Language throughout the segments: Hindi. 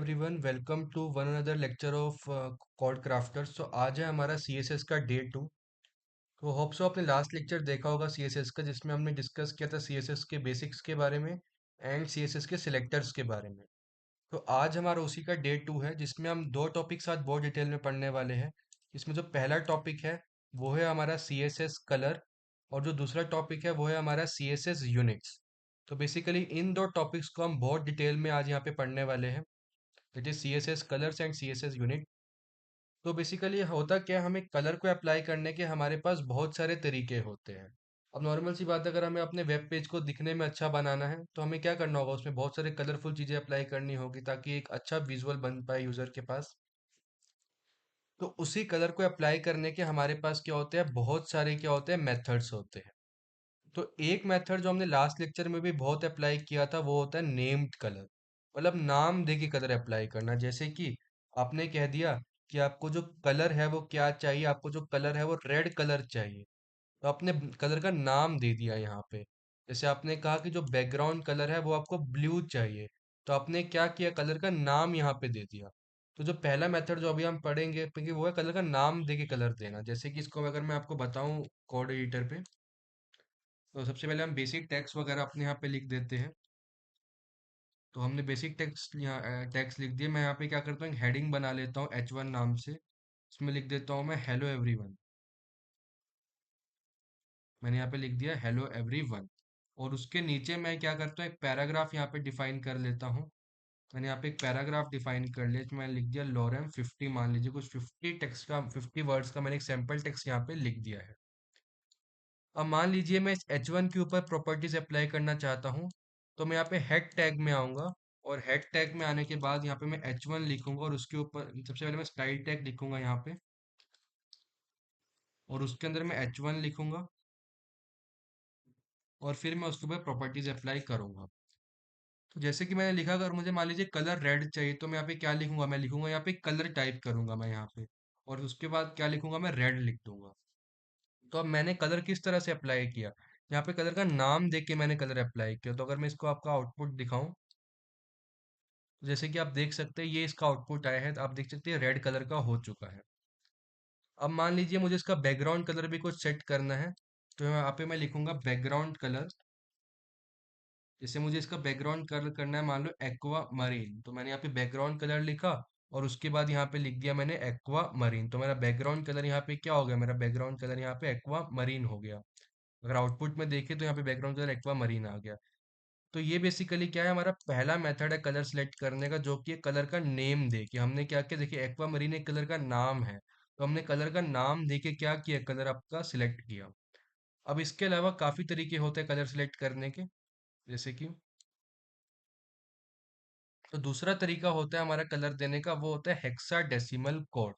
Everyone, welcome to one another lecture of Code Crafters. तो आज है हमारा सीएसएस का डे 2। तो होप सो आपने लास्ट लेक्चर देखा होगा सीएसएस का, जिसमें हमने डिस्कस किया था सीएसएस के बेसिक्स के बारे में एंड सीएसएस के सिलेक्टर्स के बारे में। तो आज हमारा उसी का डे 2 है, जिसमें हम दो टॉपिक्स आज बहुत डिटेल में पढ़ने वाले हैं। इसमें जो पहला टॉपिक है वो है हमारा सीएसएस कलर, और जो दूसरा टॉपिक है वो है हमारा सीएसएस यूनिट्स। तो बेसिकली इन दो टॉपिक्स को हम बहुत डिटेल में आज यहाँ पे पढ़ने वाले हैं, that is CSS colours and CSS unit. तो बेसिकली होता क्या है, हमें कलर को अप्लाई करने के हमारे पास बहुत सारे तरीके होते हैं। अब नॉर्मल सी बात है, अगर हमें अपने वेब पेज को दिखने में अच्छा बनाना है तो हमें क्या करना होगा, उसमें बहुत सारे कलरफुल चीज़ें अप्लाई करनी होगी ताकि एक अच्छा विजुअल बन पाए यूज़र के पास। तो उसी कलर को अप्लाई करने के हमारे पास क्या होते हैं, बहुत सारे क्या होते हैं, मेथड्स होते हैं। तो एक मेथड जो हमने लास्ट लेक्चर में भी बहुत अप्लाई किया था वो होता है नेम्ड कलर, मतलब नाम दे के कलर अप्लाई करना। जैसे कि आपने कह दिया कि आपको जो कलर है वो क्या चाहिए, आपको जो कलर है वो रेड कलर चाहिए, तो आपने कलर का नाम दे दिया यहाँ पे। जैसे आपने कहा कि जो बैकग्राउंड कलर है वो आपको ब्लू चाहिए, तो आपने क्या किया, कलर का नाम यहाँ पे दे दिया। तो जो पहला मेथड जो अभी हम पढ़ेंगे क्योंकि वो है कलर का नाम दे के कलर देना। जैसे कि इसको अगर मैं आपको बताऊं कोड एडिटर पे, तो सबसे पहले हम बेसिक टेक्स्ट वगैरह अपने यहाँ पे लिख देते हैं। तो हमने बेसिक टेक्स्ट यहाँ टेक्स्ट लिख दिया। मैं यहाँ पे क्या करता हूँ, हेडिंग बना लेता हूँ H1 नाम से। इसमें लिख देता हूँ मैं हेलो एवरीवन। मैंने यहाँ पे लिख दिया हेलो एवरीवन। और उसके नीचे मैं क्या करता हूँ, एक पैराग्राफ यहाँ पे डिफाइन कर लेता हूँ। मैंने यहाँ पे एक पैराग्राफ डिफाइन कर लिया, तो मैंने लिख दिया लॉरेम 50। मान लीजिए कुछ 50 वर्ड्स का मैंने एक सैम्पल टेक्स्ट यहाँ पे लिख दिया है। अब मान लीजिए मैं इस H1 के ऊपर प्रॉपर्टीज अप्लाई करना चाहता हूँ, तो मैं यहाँ पे हेड टैग में आऊँगा। और हेड टैग में आने के बाद यहाँ पे मैं H1 लिखूंगा, और उसके ऊपर सबसे पहले मैं स्टाइल टैग लिखूंगा यहाँ पे, और उसके अंदर मैं H1 लिखूंगा, और फिर मैं उसके ऊपर प्रॉपर्टीज अप्लाई करूंगा। तो जैसे कि मैंने लिखा, अगर मुझे मान लीजिए कलर रेड चाहिए, तो मैं यहाँ पे क्या लिखूंगा, मैं लिखूंगा यहाँ पे कलर टाइप करूंगा मैं यहाँ पे, और उसके बाद क्या लिखूंगा, मैं रेड लिख दूंगा। तो अब मैंने कलर किस तरह से अप्लाई किया, यहाँ पे कलर का नाम देख के मैंने कलर अप्लाई किया। तो अगर मैं इसको आपका आउटपुट दिखाऊं, तो जैसे कि आप देख सकते हैं ये इसका आउटपुट आया है, तो आप देख सकते हैं रेड कलर का हो चुका है। अब मान लीजिए मुझे इसका बैकग्राउंड कलर भी कुछ सेट करना है, तो यहाँ पे मैं लिखूंगा बैकग्राउंड कलर। जैसे मुझे इसका बैकग्राउंड कलर करना है मान लो एक्वा मरीन, तो मैंने यहाँ पे बैकग्राउंड कलर लिखा, और उसके बाद यहाँ पे लिख दिया मैंने एक्वा मरीन। तो मेरा बैकग्राउंड कलर यहाँ पे क्या हो गया, मेरा बैकग्राउंड कलर यहाँ पे एक्वा मरीन हो गया। अगर आउटपुट में देखें तो यहाँ पे बैकग्राउंड कलर एक्वा मरीन आ गया। तो ये बेसिकली क्या है, हमारा पहला मेथड है कलर सेलेक्ट करने का, जो कि कलर का नेम दे के हमने क्या किया। देखिए एक्वा मरीन एक कलर का नाम है, तो हमने कलर का नाम दे के क्या किया, कलर आपका सिलेक्ट किया। अब इसके अलावा काफी तरीके होते हैं कलर सेलेक्ट करने के, जैसे कि तो दूसरा तरीका होता है हमारा कलर देने का, वो होता है हेक्साडेसिमल कोड।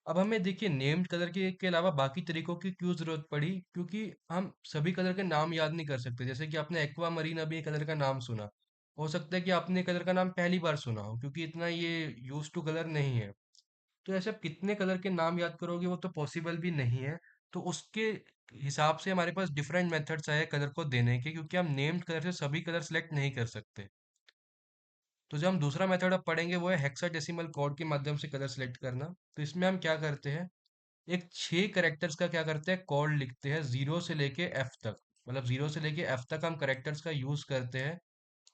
अब हमें देखिए नेम्ड कलर के अलावा बाकी तरीकों की क्यों जरूरत पड़ी, क्योंकि हम सभी कलर के नाम याद नहीं कर सकते। जैसे कि आपने एक्वा मरीन अभी कलर का नाम सुना, हो सकता है कि आपने कलर का नाम पहली बार सुना हो, क्योंकि इतना ये यूज टू कलर नहीं है। तो ऐसे आप कितने कलर के नाम याद करोगे, वो तो पॉसिबल भी नहीं है। तो उसके हिसाब से हमारे पास डिफरेंट मेथड्स आए कलर को देने के, क्योंकि हम नेम्ड कलर से सभी कलर सेलेक्ट नहीं कर सकते। तो जो हम दूसरा मेथड अब पढ़ेंगे वो है हेक्साडेसिमल कोड के माध्यम से कलर सेलेक्ट करना। तो इसमें हम क्या करते हैं, एक 6 कैरेक्टर्स का क्या करते हैं, कोड लिखते हैं, जीरो से लेके एफ तक। मतलब जीरो से लेके एफ तक हम कैरेक्टर्स का यूज करते हैं,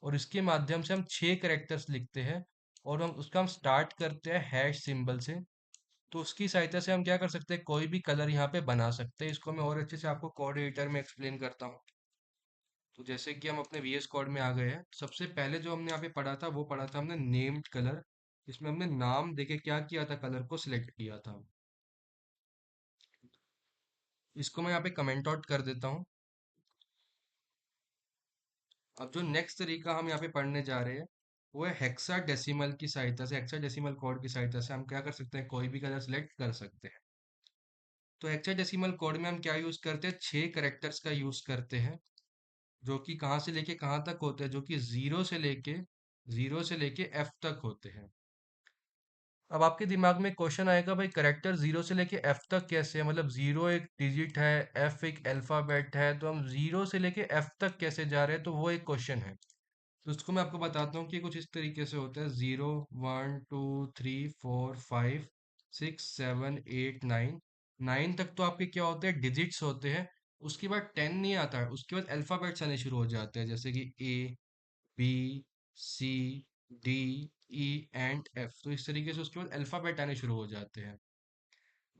और इसके माध्यम से हम 6 कैरेक्टर्स लिखते हैं, और हम उसका हम स्टार्ट करते हैं हैश सिंबल से। तो उसकी सहायता से हम क्या कर सकते हैं, कोई भी कलर यहाँ पे बना सकते हैं। इसको मैं और अच्छे से आपको कोड एडिटर में एक्सप्लेन करता हूँ। तो जैसे कि हम अपने VS कोड में आ गए हैं, सबसे पहले जो हमने यहाँ पे पढ़ा था वो पढ़ा था हमने नेम्ड कलर। इसमें हमने नाम देके क्या किया था, कलर को सिलेक्ट किया था। इसको मैं यहाँ पे कमेंट आउट कर देता हूँ। अब जो नेक्स्ट तरीका हम यहाँ पे पढ़ने जा रहे हैं वो है हेक्साडेसिमल की सहायता से, हेक्साडेसिमल कोड की सहायता से हम क्या कर सकते हैं, कोई भी कलर सिलेक्ट कर सकते हैं। तो हेक्साडेसिमल कोड में हम क्या यूज करते हैं, 6 कैरेक्टर्स का यूज करते हैं, जो कि कहाँ से लेके कहाँ तक होते हैं, जो कि जीरो से लेके एफ तक होते हैं। अब आपके दिमाग में क्वेश्चन आएगा, भाई करेक्टर जीरो से लेके एफ तक कैसे है, मतलब जीरो एक डिजिट है, एफ एक अल्फाबेट है, तो हम जीरो से लेके एफ तक कैसे जा रहे हैं, तो वो एक क्वेश्चन है। तो उसको मैं आपको बताता हूँ कि कुछ इस तरीके से होता है: 0, 1, 2, 3, 4, 5, 6, 7, 8, 9। 9 तक तो आपके क्या होते हैं, डिजिट्स होते हैं। उसके बाद 10 नहीं आता है, उसके बाद अल्फ़ाबेट्स आने शुरू हो जाते हैं, जैसे कि A, B, C, D, E and F। तो इस तरीके से उसके बाद अल्फ़ाबेट आने शुरू हो जाते हैं।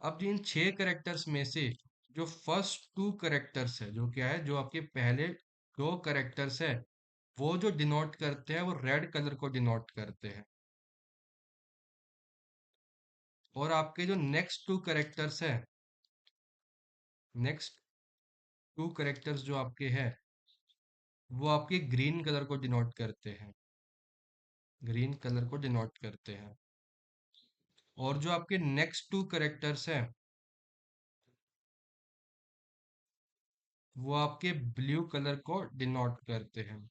अब जिन 6 करेक्टर्स में से जो फर्स्ट 2 करेक्टर्स है, जो क्या है, जो आपके पहले 2 करेक्टर्स है, वो जो डिनोट करते हैं वो रेड कलर को डिनोट करते हैं। और आपके जो नेक्स्ट टू करेक्टर्स जो आपके हैं, वो आपके ग्रीन कलर को डिनोट करते हैं। ग्रीन कलर को डिनोट करते हैं। और जो आपके नेक्स्ट 2 करेक्टर्स हैं, वो आपके ब्लू कलर को डिनोट करते हैं।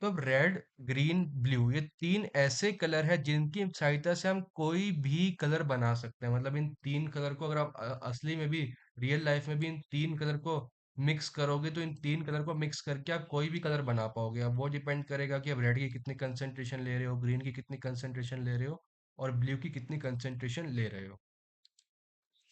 तो अब रेड, ग्रीन, ब्लू, ये 3 ऐसे कलर है जिनकी सहायता से हम कोई भी कलर बना सकते हैं। मतलब इन 3 कलर को अगर आप असली में भी, रियल लाइफ में भी इन 3 कलर को मिक्स करोगे, तो इन 3 कलर को मिक्स करके आप कोई भी कलर बना पाओगे। अब वो डिपेंड करेगा कि आप रेड की कितनी कंसंट्रेशन ले रहे हो, ग्रीन की कितनी कंसंट्रेशन ले रहे हो, और ब्लू की कितनी कंसंट्रेशन ले रहे हो।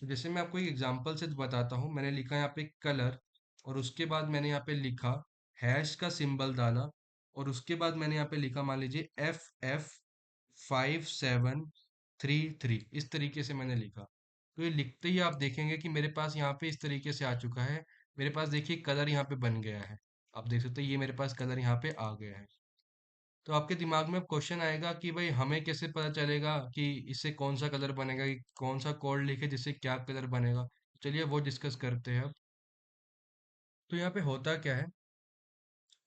तो जैसे मैं आपको एक एग्जांपल से बताता हूँ। मैंने लिखा यहाँ पे कलर, और उसके बाद मैंने यहाँ पे लिखा हैश का सिंबल डाला, और उसके बाद मैंने यहाँ पे लिखा, मान लीजिए, FF5733। इस तरीके से मैंने लिखा। तो ये लिखते ही आप देखेंगे कि मेरे पास यहाँ पे इस तरीके से आ चुका है। मेरे पास देखिए कलर यहाँ पे बन गया है। आप देख सकते हैं ये मेरे पास कलर यहाँ पे आ गया है। तो आपके दिमाग में क्वेश्चन आएगा कि भाई हमें कैसे पता चलेगा कि इससे कौन सा कलर बनेगा, कि कौन सा कोड लिखे जिससे क्या कलर बनेगा। चलिए वो डिस्कस करते हैं अब। तो यहाँ पे होता क्या है,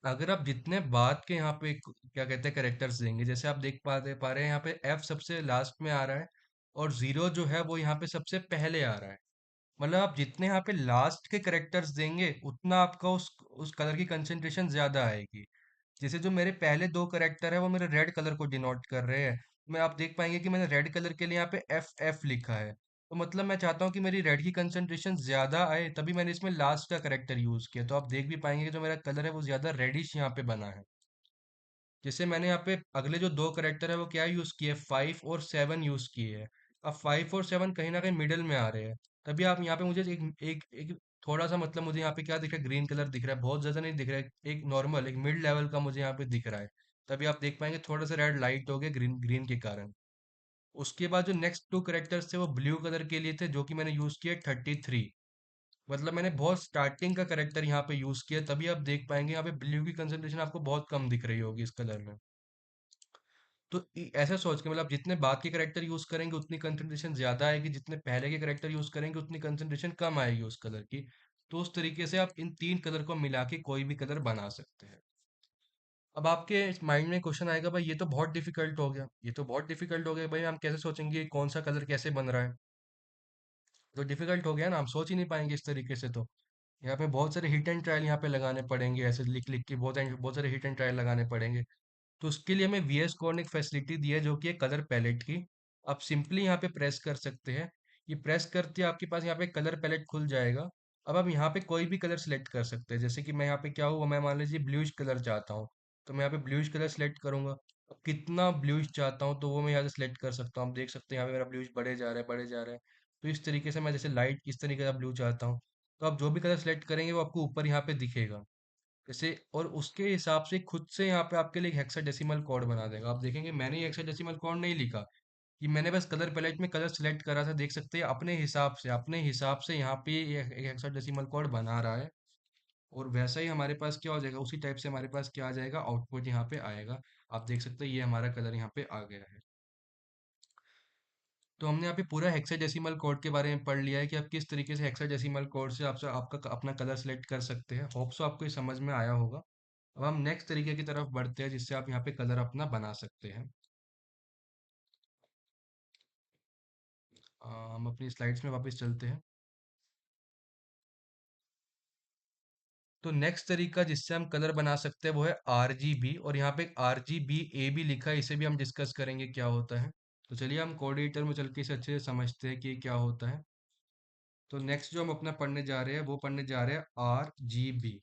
अगर आप जितने बाद के यहाँ पे क्या कहते हैं करेक्टर्स देंगे, जैसे आप देख पा रहे हैं यहाँ पे F सबसे लास्ट में आ रहा है, और 0 जो है वो यहाँ पे सबसे पहले आ रहा है। मतलब आप जितने यहाँ पे लास्ट के करेक्टर्स देंगे, उतना आपका उस कलर की कंसेंट्रेशन ज्यादा आएगी। जैसे जो मेरे पहले 2 करेक्टर है वो मेरे रेड कलर को डिनोट कर रहे हैं। मैं आप देख पाएंगे कि मैंने रेड कलर के लिए यहाँ पे FF लिखा है। तो मतलब मैं चाहता हूँ कि मेरी रेड की कंसंट्रेशन ज्यादा आए, तभी मैंने इसमें लास्ट का करेक्टर यूज किया। तो आप देख भी पाएंगे कि जो मेरा कलर है वो ज्यादा रेडिश यहाँ पे बना है। जैसे मैंने यहाँ पे अगले जो 2 करेक्टर है वो क्या यूज किए, 5 और 7 यूज किए हैं। अब 5 और 7 कहीं ना कहीं मिडल में आ रहे हैं। तभी आप यहाँ पे मुझे एक थोड़ा सा, मतलब मुझे यहाँ पे क्या दिख रहा है, ग्रीन कलर दिख रहा है, बहुत ज्यादा नहीं दिख रहा है, एक नॉर्मल, एक मिड लेवल का मुझे यहाँ पे दिख रहा है। तभी आप देख पाएंगे थोड़ा सा रेड लाइट हो गया ग्रीन ग्रीन के कारण। उसके बाद जो नेक्स्ट 2 करेक्टर्स थे वो ब्लू कलर के लिए थे, जो कि मैंने यूज किया 33। मतलब मैंने बहुत स्टार्टिंग का करेक्टर यहाँ पे यूज किया, तभी आप देख पाएंगे यहाँ पे ब्लू की कंसंट्रेशन आपको बहुत कम दिख रही होगी इस कलर में। तो ऐसा सोच के, मतलब आप जितने बाद के करेक्टर यूज करेंगे उतनी कंसंट्रेशन ज्यादा आएगी, जितने पहले के करेक्टर यूज करेंगे उतनी कंसंट्रेशन कम आएगी उस कलर की। तो उस तरीके से आप इन 3 कलर को मिला के कोई भी कलर बना सकते हैं। अब आपके माइंड में क्वेश्चन आएगा, भाई ये तो बहुत डिफिकल्ट हो गया, ये तो बहुत डिफिकल्ट हो गया, भाई हम कैसे सोचेंगे कौन सा कलर कैसे बन रहा है। तो डिफिकल्ट हो गया ना, हम सोच ही नहीं पाएंगे इस तरीके से। तो यहाँ पे बहुत सारे हिट एंड ट्रायल यहाँ पे लगाने पड़ेंगे, ऐसे लिख लिख के बहुत सारे हिट एंड ट्रायल लगाने पड़ेंगे। तो उसके लिए हमें VS कोड ने एक फैसिलिटी दी है, जो कि है कलर पैलेट की। आप सिंपली यहाँ पे प्रेस कर सकते हैं। ये प्रेस करते ही आपके पास यहाँ पे कलर पैलेट खुल जाएगा। अब आप यहाँ पे कोई भी कलर सेलेक्ट कर सकते हैं। जैसे कि मैं यहाँ पे क्या हुआ, मैं मान लीजिए ब्लूइश कलर चाहता हूँ, तो मैं यहाँ पे ब्लूइश कलर सेलेक्ट करूंगा। अब कितना ब्लूइश चाहता हूँ तो वो मैं यहाँ से सेलेक्ट कर सकता हूँ। आप देख सकते हैं यहाँ पे मेरा ब्लूइश बढ़े जा रहा है, बढ़े जा रहा है। तो इस तरीके से मैं जैसे लाइट इस तरीके का ब्लू चाहता हूँ, तो आप जो भी कलर सेलेक्ट करेंगे वो आपको ऊपर यहाँ पे दिखेगा। जैसे, और उसके हिसाब से खुद से यहाँ पे आपके लिए एक हेक्साडेसिमल कोड बना देगा। आप देखेंगे मैंने ये हेक्साडेसिमल कोड नहीं लिखा, कि मैंने बस कलर पैलेट में कलर सेलेक्ट करा था। देख सकते हैं अपने हिसाब से यहाँ पे ये एक हेक्साडेसिमल कोड बना रहा है। और वैसा ही हमारे पास क्या हो जाएगा, उसी टाइप से हमारे पास क्या आ जाएगा, आउटपुट यहाँ पे आएगा। आप देख सकते हैं ये हमारा कलर यहाँ पे आ गया है। तो हमने यहाँ पे पूरा हेक्साडेसिमल कोड के बारे में पढ़ लिया है कि आप किस तरीके से हेक्साडेसिमल कोड से आपसे आपका अपना कलर सेलेक्ट कर सकते हैं। होप सो आपको ये समझ में आया होगा। अब हम नेक्स्ट तरीके की तरफ बढ़ते हैं, जिससे आप यहाँ पे कलर अपना बना सकते हैं। हम अपनी स्लाइड्स में वापस चलते हैं। तो नेक्स्ट तरीका जिससे हम कलर बना सकते हैं वो है RGB, और यहाँ पे RGBA भी लिखा है, इसे भी हम डिस्कस करेंगे क्या होता है। तो चलिए हम कोड एडिटर में चल के इसे अच्छे से समझते हैं कि ये क्या होता है। तो नेक्स्ट जो हम अपना पढ़ने जा रहे हैं वो पढ़ने जा रहे हैं RGB।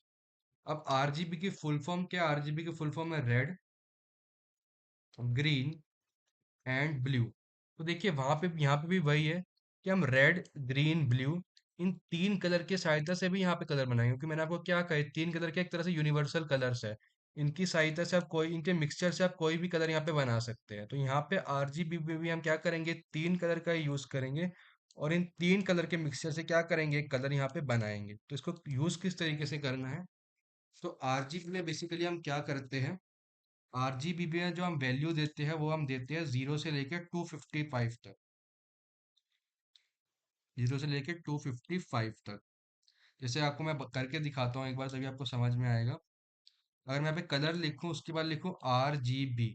अब आरजीबी की फुल फॉर्म क्या, आरजीबी की फुल फॉर्म है रेड, ग्रीन एंड ब्लू। तो देखिए वहां पे यहाँ पे भी वही है कि हम रेड, ग्रीन, ब्लू, इन तीन कलर की सहायता से भी यहाँ पे कलर बनाएंगे, क्योंकि मैंने आपको क्या कहा, तीन कलर के एक तरह से यूनिवर्सल कलर्स है। इनकी सहायता से आप कोई, इनके मिक्सचर से आप कोई भी कलर यहाँ पे बना सकते हैं। तो यहाँ पे आरजीबी में भी हम क्या करेंगे, तीन कलर का यूज करेंगे, और इन तीन कलर के मिक्सचर से क्या करेंगे, एक कलर यहाँ पे बनाएंगे। तो इसको यूज किस तरीके से करना है, तो आरजीबी में बेसिकली हम क्या करते हैं, आरजीबी में जो हम वैल्यू देते हैं वो हम देते हैं 0 से लेकर 255 तक, 0 से लेकर 255 तक। जैसे आपको मैं करके दिखाता हूँ एक बार, तभी आपको समझ में आएगा। अगर मैं यहाँ पे कलर लिखूँ, उसके बाद लिखूँ RGB,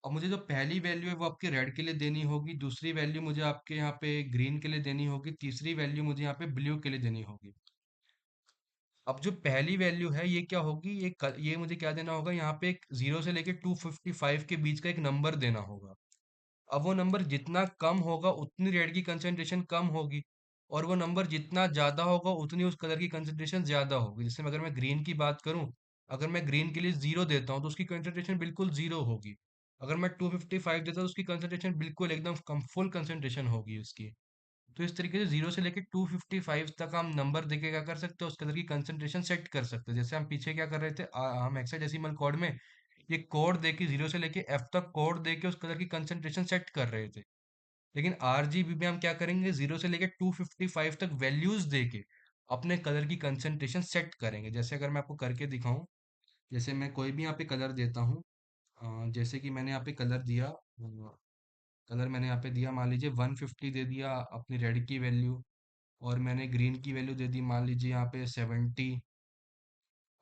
और मुझे जो पहली वैल्यू है वो आपके रेड के लिए देनी होगी, दूसरी वैल्यू मुझे आपके यहाँ पे ग्रीन के लिए देनी होगी, तीसरी वैल्यू मुझे यहाँ पे ब्लू के लिए देनी होगी। अब जो पहली वैल्यू है ये क्या होगी, ये मुझे क्या देना होगा, यहाँ पे एक 0 से लेकर 255 के बीच का एक नंबर देना होगा। अब वो नंबर जितना कम होगा उतनी रेड की कंसंट्रेशन कम होगी, और वो नंबर जितना ज्यादा होगा उतनी उस कलर की कंसंट्रेशन ज्यादा होगी। जैसे अगर मैं ग्रीन की बात करूं, अगर मैं ग्रीन के लिए 0 देता हूं तो उसकी कंसंट्रेशन बिल्कुल 0 होगी। अगर मैं 255 देता हूं तो उसकी कंसंट्रेशन बिल्कुल एकदम कम, फुल कंसंट्रेशन होगी उसकी। तो इस तरीके से 0 से लेकर 255 तक हम नंबर देके क्या कर सकते हैं, उस कलर की कंसंट्रेशन सेट कर सकते हैं। जैसे हम पीछे क्या कर रहे थे, हम हेक्साडेसिमल कोड में ये कोड दे के 0 से लेके F तक कोड दे के उस कलर की कंसंट्रेशन सेट कर रहे थे। लेकिन आरजीबी में हम क्या करेंगे, 0 से लेके 255 तक वैल्यूज दे के अपने कलर की कंसंट्रेशन सेट करेंगे। जैसे अगर मैं आपको करके दिखाऊं, जैसे मैं कोई भी यहाँ पे कलर देता हूँ, जैसे कि मैंने यहाँ पे कलर दिया, कलर मैंने यहाँ पे दिया, मान लीजिए 150 दे दिया अपनी रेड की वैल्यू, और मैंने ग्रीन की वैल्यू दे दी मान लीजिए यहाँ पे 70,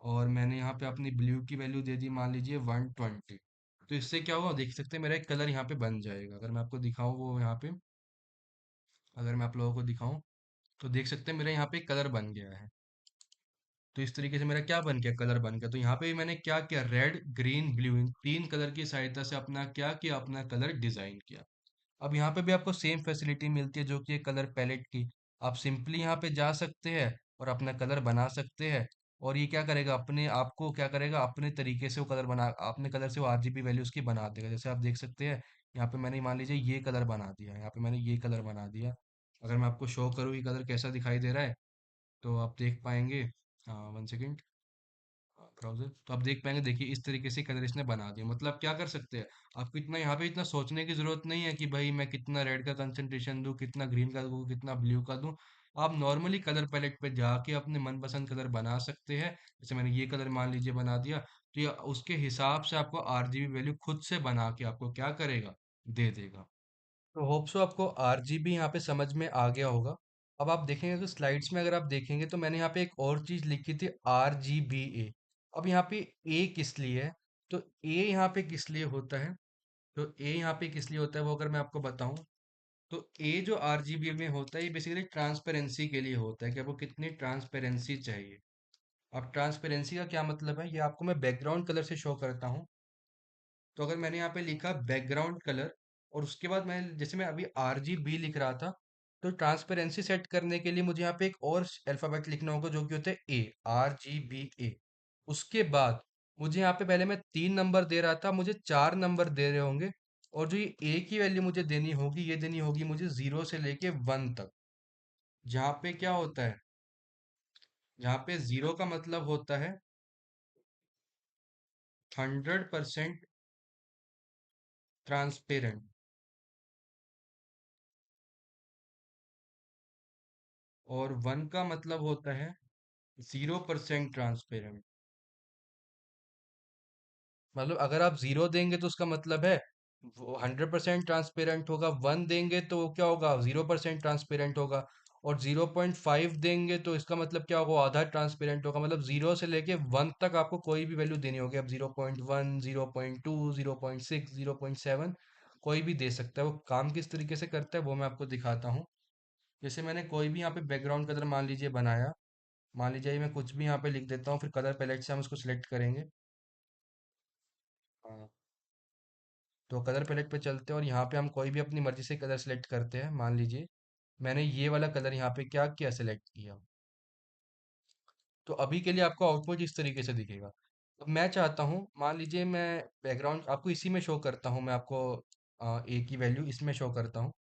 और मैंने यहाँ पे अपनी ब्लू की वैल्यू दे दी मान लीजिए 120। तो इससे क्या होगा, देख सकते हैं मेरा एक कलर यहाँ पे बन जाएगा। अगर मैं आपको दिखाऊं वो यहाँ पे, अगर मैं आप लोगों को दिखाऊं तो देख सकते हैं मेरा यहाँ पे एक कलर बन गया है। तो इस तरीके से मेरा क्या बन गया, कलर बन गया। तो यहाँ पे भी मैंने क्या किया, रेड, ग्रीन, ब्लू, इन तीन कलर की सहायता से अपना क्या किया, अपना कलर डिजाइन किया। अब यहाँ पे भी आपको सेम फैसिलिटी मिलती है जो कि है कलर पैलेट की। आप सिंपली यहाँ पे जा सकते हैं और अपना कलर बना सकते हैं, और ये क्या करेगा, अपने आपको क्या करेगा, अपने तरीके से वो कलर बना, अपने कलर से वो आरजीबी वैल्यूज की बना देगा। जैसे आप देख सकते हैं यहाँ पे मैंने मान लीजिए ये कलर बना दिया, यहाँ पे मैंने ये कलर बना दिया। अगर मैं आपको शो करूँ ये कलर कैसा दिखाई दे रहा है, तो आप देख पाएंगे। हाँ, 1 सेकेंड, ब्राउज़र, तो आप देख पाएँगे, देखिए इस तरीके से कलर इसने बना दिया। मतलब क्या कर सकते हैं, आपको इतना यहाँ पे इतना सोचने की ज़रूरत नहीं है कि भाई मैं कितना रेड का कंसंट्रेशन दूँ, कितना ग्रीन का दूँ, कितना ब्लू का दूँ। आप नॉर्मली कलर पैलेट पे जाके अपने मनपसंद कलर बना सकते हैं। जैसे मैंने ये कलर मान लीजिए बना दिया, तो ये उसके हिसाब से आपको आरजीबी वैल्यू खुद से बना के आपको क्या करेगा, दे देगा। तो होप सो आपको आरजीबी यहाँ पे समझ में आ गया होगा। अब आप देखेंगे तो स्लाइड्स में अगर आप देखेंगे तो मैंने यहाँ पे एक और चीज लिखी थी, RGBA। अब यहाँ पे ए किस लिए है, तो ए यहाँ पे किस लिए होता है, तो ए यहाँ पे किस लिए होता है वो अगर मैं आपको बताऊं, तो ए जो आरजीबी में होता है ये बेसिकली ट्रांसपेरेंसी के लिए होता है कि आपको कितनी ट्रांसपेरेंसी चाहिए। अब ट्रांसपेरेंसी का क्या मतलब है, ये आपको मैं बैकग्राउंड कलर से शो करता हूँ। तो अगर मैंने यहाँ पे लिखा बैकग्राउंड कलर, और उसके बाद मैं जैसे मैं अभी RGB लिख रहा था, तो ट्रांसपेरेंसी सेट करने के लिए मुझे यहाँ पे एक और अल्फाबेट लिखना होगा जो कि होता है ए, RGBA। उसके बाद मुझे यहाँ पे पहले मैं 3 नंबर दे रहा था, मुझे 4 नंबर दे रहे होंगे, और जो ये ए की वैल्यू मुझे देनी होगी, ये देनी होगी मुझे 0 से लेके 1 तक। जहाँ पे क्या होता है, जहाँ पे 0 का मतलब होता है 100% ट्रांसपेरेंट, और 1 का मतलब होता है 0% ट्रांसपेरेंट। मतलब अगर आप 0 देंगे तो उसका मतलब है वो 100% ट्रांसपेरेंट होगा, 1 देंगे तो वो क्या होगा, 0% ट्रांसपेरेंट होगा, और 0.5 देंगे तो इसका मतलब क्या होगा, आधा ट्रांसपेरेंट होगा। मतलब 0 से लेके 1 तक आपको कोई भी वैल्यू देनी होगी। अब 0.1, 0.2, 0.6, 0.7 कोई भी दे सकता है। वो काम किस तरीके से करता है वो मैं आपको दिखाता हूँ। जैसे मैंने कोई भी यहाँ पे बैकग्राउंड कलर मान लीजिए बनाया, मान लीजिए मैं कुछ भी यहाँ पे लिख देता हूँ, फिर कलर पैलेट से हम उसको सिलेक्ट करेंगे। हाँ, तो कलर पैलेट पे चलते हैं और यहाँ पे हम कोई भी अपनी मर्जी से कलर सेलेक्ट करते हैं। मान लीजिए मैंने ये वाला कलर यहाँ पे क्या किया, सेलेक्ट किया। तो अभी के लिए आपको आउटपुट इस तरीके से दिखेगा। अब मैं चाहता हूँ, मान लीजिए मैं बैकग्राउंड आपको इसी में शो करता हूँ, मैं आपको ए की वैल्यू इसमें शो करता हूँ।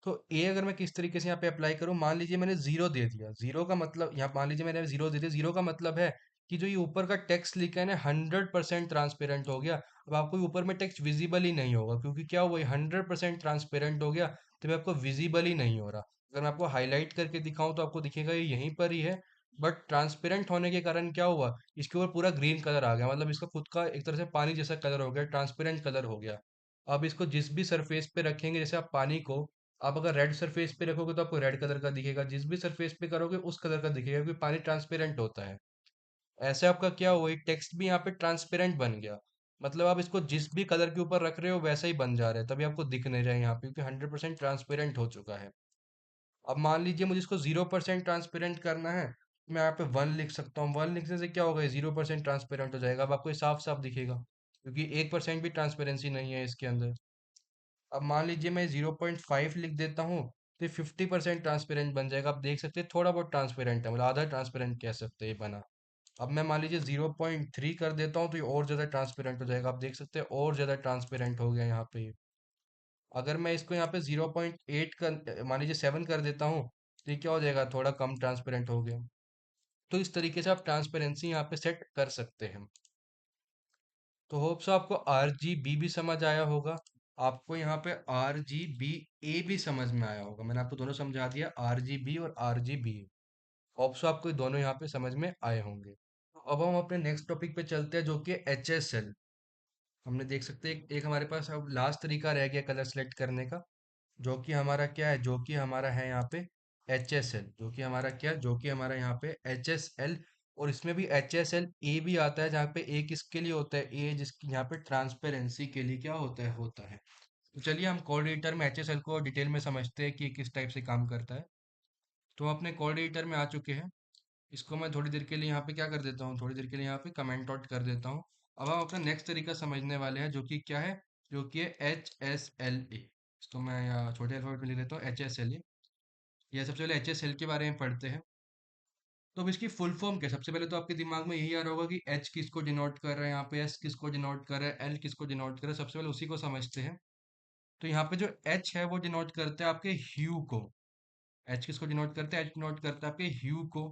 तो ए अगर मैं किस तरीके से यहाँ पे अप्लाई करूँ, मान लीजिए मैंने जीरो दे दिया। जीरो का मतलब, यहाँ मान लीजिए मैंने जीरो दे दिया, जीरो का मतलब है कि जो ये ऊपर का टेक्स्ट लिखा है ना 100% ट्रांसपेरेंट हो गया। अब आपको ये ऊपर में टेक्स्ट विजिबल ही नहीं होगा, क्योंकि क्या हुआ, 100% ट्रांसपेरेंट हो गया, तो ये आपको विजिबल ही नहीं हो रहा। अगर मैं आपको हाईलाइट करके दिखाऊं तो आपको दिखेगा ये यहीं पर ही है, बट ट्रांसपेरेंट होने के कारण क्या हुआ, इसके ऊपर पूरा ग्रीन कलर आ गया, मतलब इसका खुद का एक तरह से पानी जैसा कलर हो गया, ट्रांसपेरेंट कलर हो गया। अब इसको जिस भी सरफेस पे रखेंगे, जैसे आप पानी को, आप अगर रेड सरफेस पे रखोगे तो आपको रेड कलर का दिखेगा, जिस भी सरफेस पे करोगे उस कलर का दिखेगा, क्योंकि पानी ट्रांसपेरेंट होता है। ऐसे आपका क्या हुआ, टेक्स्ट भी यहाँ पे ट्रांसपेरेंट बन गया। मतलब आप इसको जिस भी कलर के ऊपर रख रहे हो वैसा ही बन जा रहा है, तभी आपको दिख नहीं रहा है यहाँ पे, क्योंकि 100% ट्रांसपेरेंट हो चुका है। अब मान लीजिए मुझे इसको 0% ट्रांसपेरेंट करना है, मैं यहाँ पे 1 लिख सकता हूँ। 1 लिखने से क्या होगा, 0% ट्रांसपेरेंट हो जाएगा। अब आपको ये साफ साफ दिखेगा, क्योंकि 1% भी ट्रांसपेरेंसी नहीं है इसके अंदर। अब मान लीजिए मैं 0.5 लिख देता हूँ, तो ये 50% ट्रांसपेरेंट बन जाएगा। आप देख सकते हैं थोड़ा बहुत ट्रांसपेरेंट है, मतलब आधा ट्रांसपेरेंट कह सकते हैं ये बना। अब मैं मान लीजिए 0.3 कर देता हूँ, तो ये और ज़्यादा ट्रांसपेरेंट हो जाएगा। आप देख सकते हैं और ज़्यादा ट्रांसपेरेंट हो गया यहाँ पे ये। अगर मैं इसको यहाँ पे 0.8 कर, मान लीजिए 7 कर देता हूँ, तो ये क्या हो जाएगा, थोड़ा कम ट्रांसपेरेंट हो गया। तो इस तरीके से आप ट्रांसपेरेंसी यहाँ पे सेट कर सकते हैं। तो होप सो आपको आर जी बी भी समझ आया होगा, आपको यहाँ पे आर जी बी ए भी समझ में आया होगा। मैंने आपको दोनों समझा दिया, आर जी बी और R G B. Hope so आपको ये दोनों यहाँ पे समझ में आए होंगे। तो अब हम अपने नेक्स्ट टॉपिक पे चलते हैं, जो कि एच एस एल। हमने देख सकते हैं एक हमारे पास अब लास्ट तरीका रह गया कलर सेलेक्ट करने का, जो कि हमारा क्या है, जो कि हमारा है यहाँ पे एच एस एल। जो कि हमारा क्या, जो कि हमारा यहाँ पे एच एस एल। और इसमें भी एच एस एल ए भी आता है, जहाँ पे ए किसके लिए होता है, ए जिसकी यहाँ पे ट्रांसपेरेंसी के लिए क्या होता है। तो चलिए हम कोड एडिटर में एच एस एल को डिटेल में समझते हैं कि ये किस टाइप से काम करता है। तो हम अपने कोड एडिटर में आ चुके हैं। इसको मैं थोड़ी देर के लिए यहाँ पे क्या कर देता हूँ, थोड़ी देर के लिए यहाँ पे कमेंट आउट कर देता हूँ। अब हम अपना नेक्स्ट तरीका समझने वाले हैं, जो कि क्या है, जो कि है एच एस एल ए। इसको मैं यहाँ छोटे अल्फाबेट में लिख देता हूँ, एच एस एल ए। यह सबसे पहले एच एस एल के बारे में पढ़ते हैं। तो अब इसकी फुल फॉर्म क्या है? सबसे पहले तो आपके दिमाग में यही आ रहा होगा कि एच किसको डिनोट कर रहा है, यहाँ पे एस किसको डिनोट कर रहा है, एल किसको डिनोट कर रहा है। सबसे पहले उसी को समझते हैं। तो यहाँ पे जो एच है वो डिनोट करता है आपके ह्यू को। एच किसको डिनोट करता है, एच डिनोट करता है आपके ह्यू को।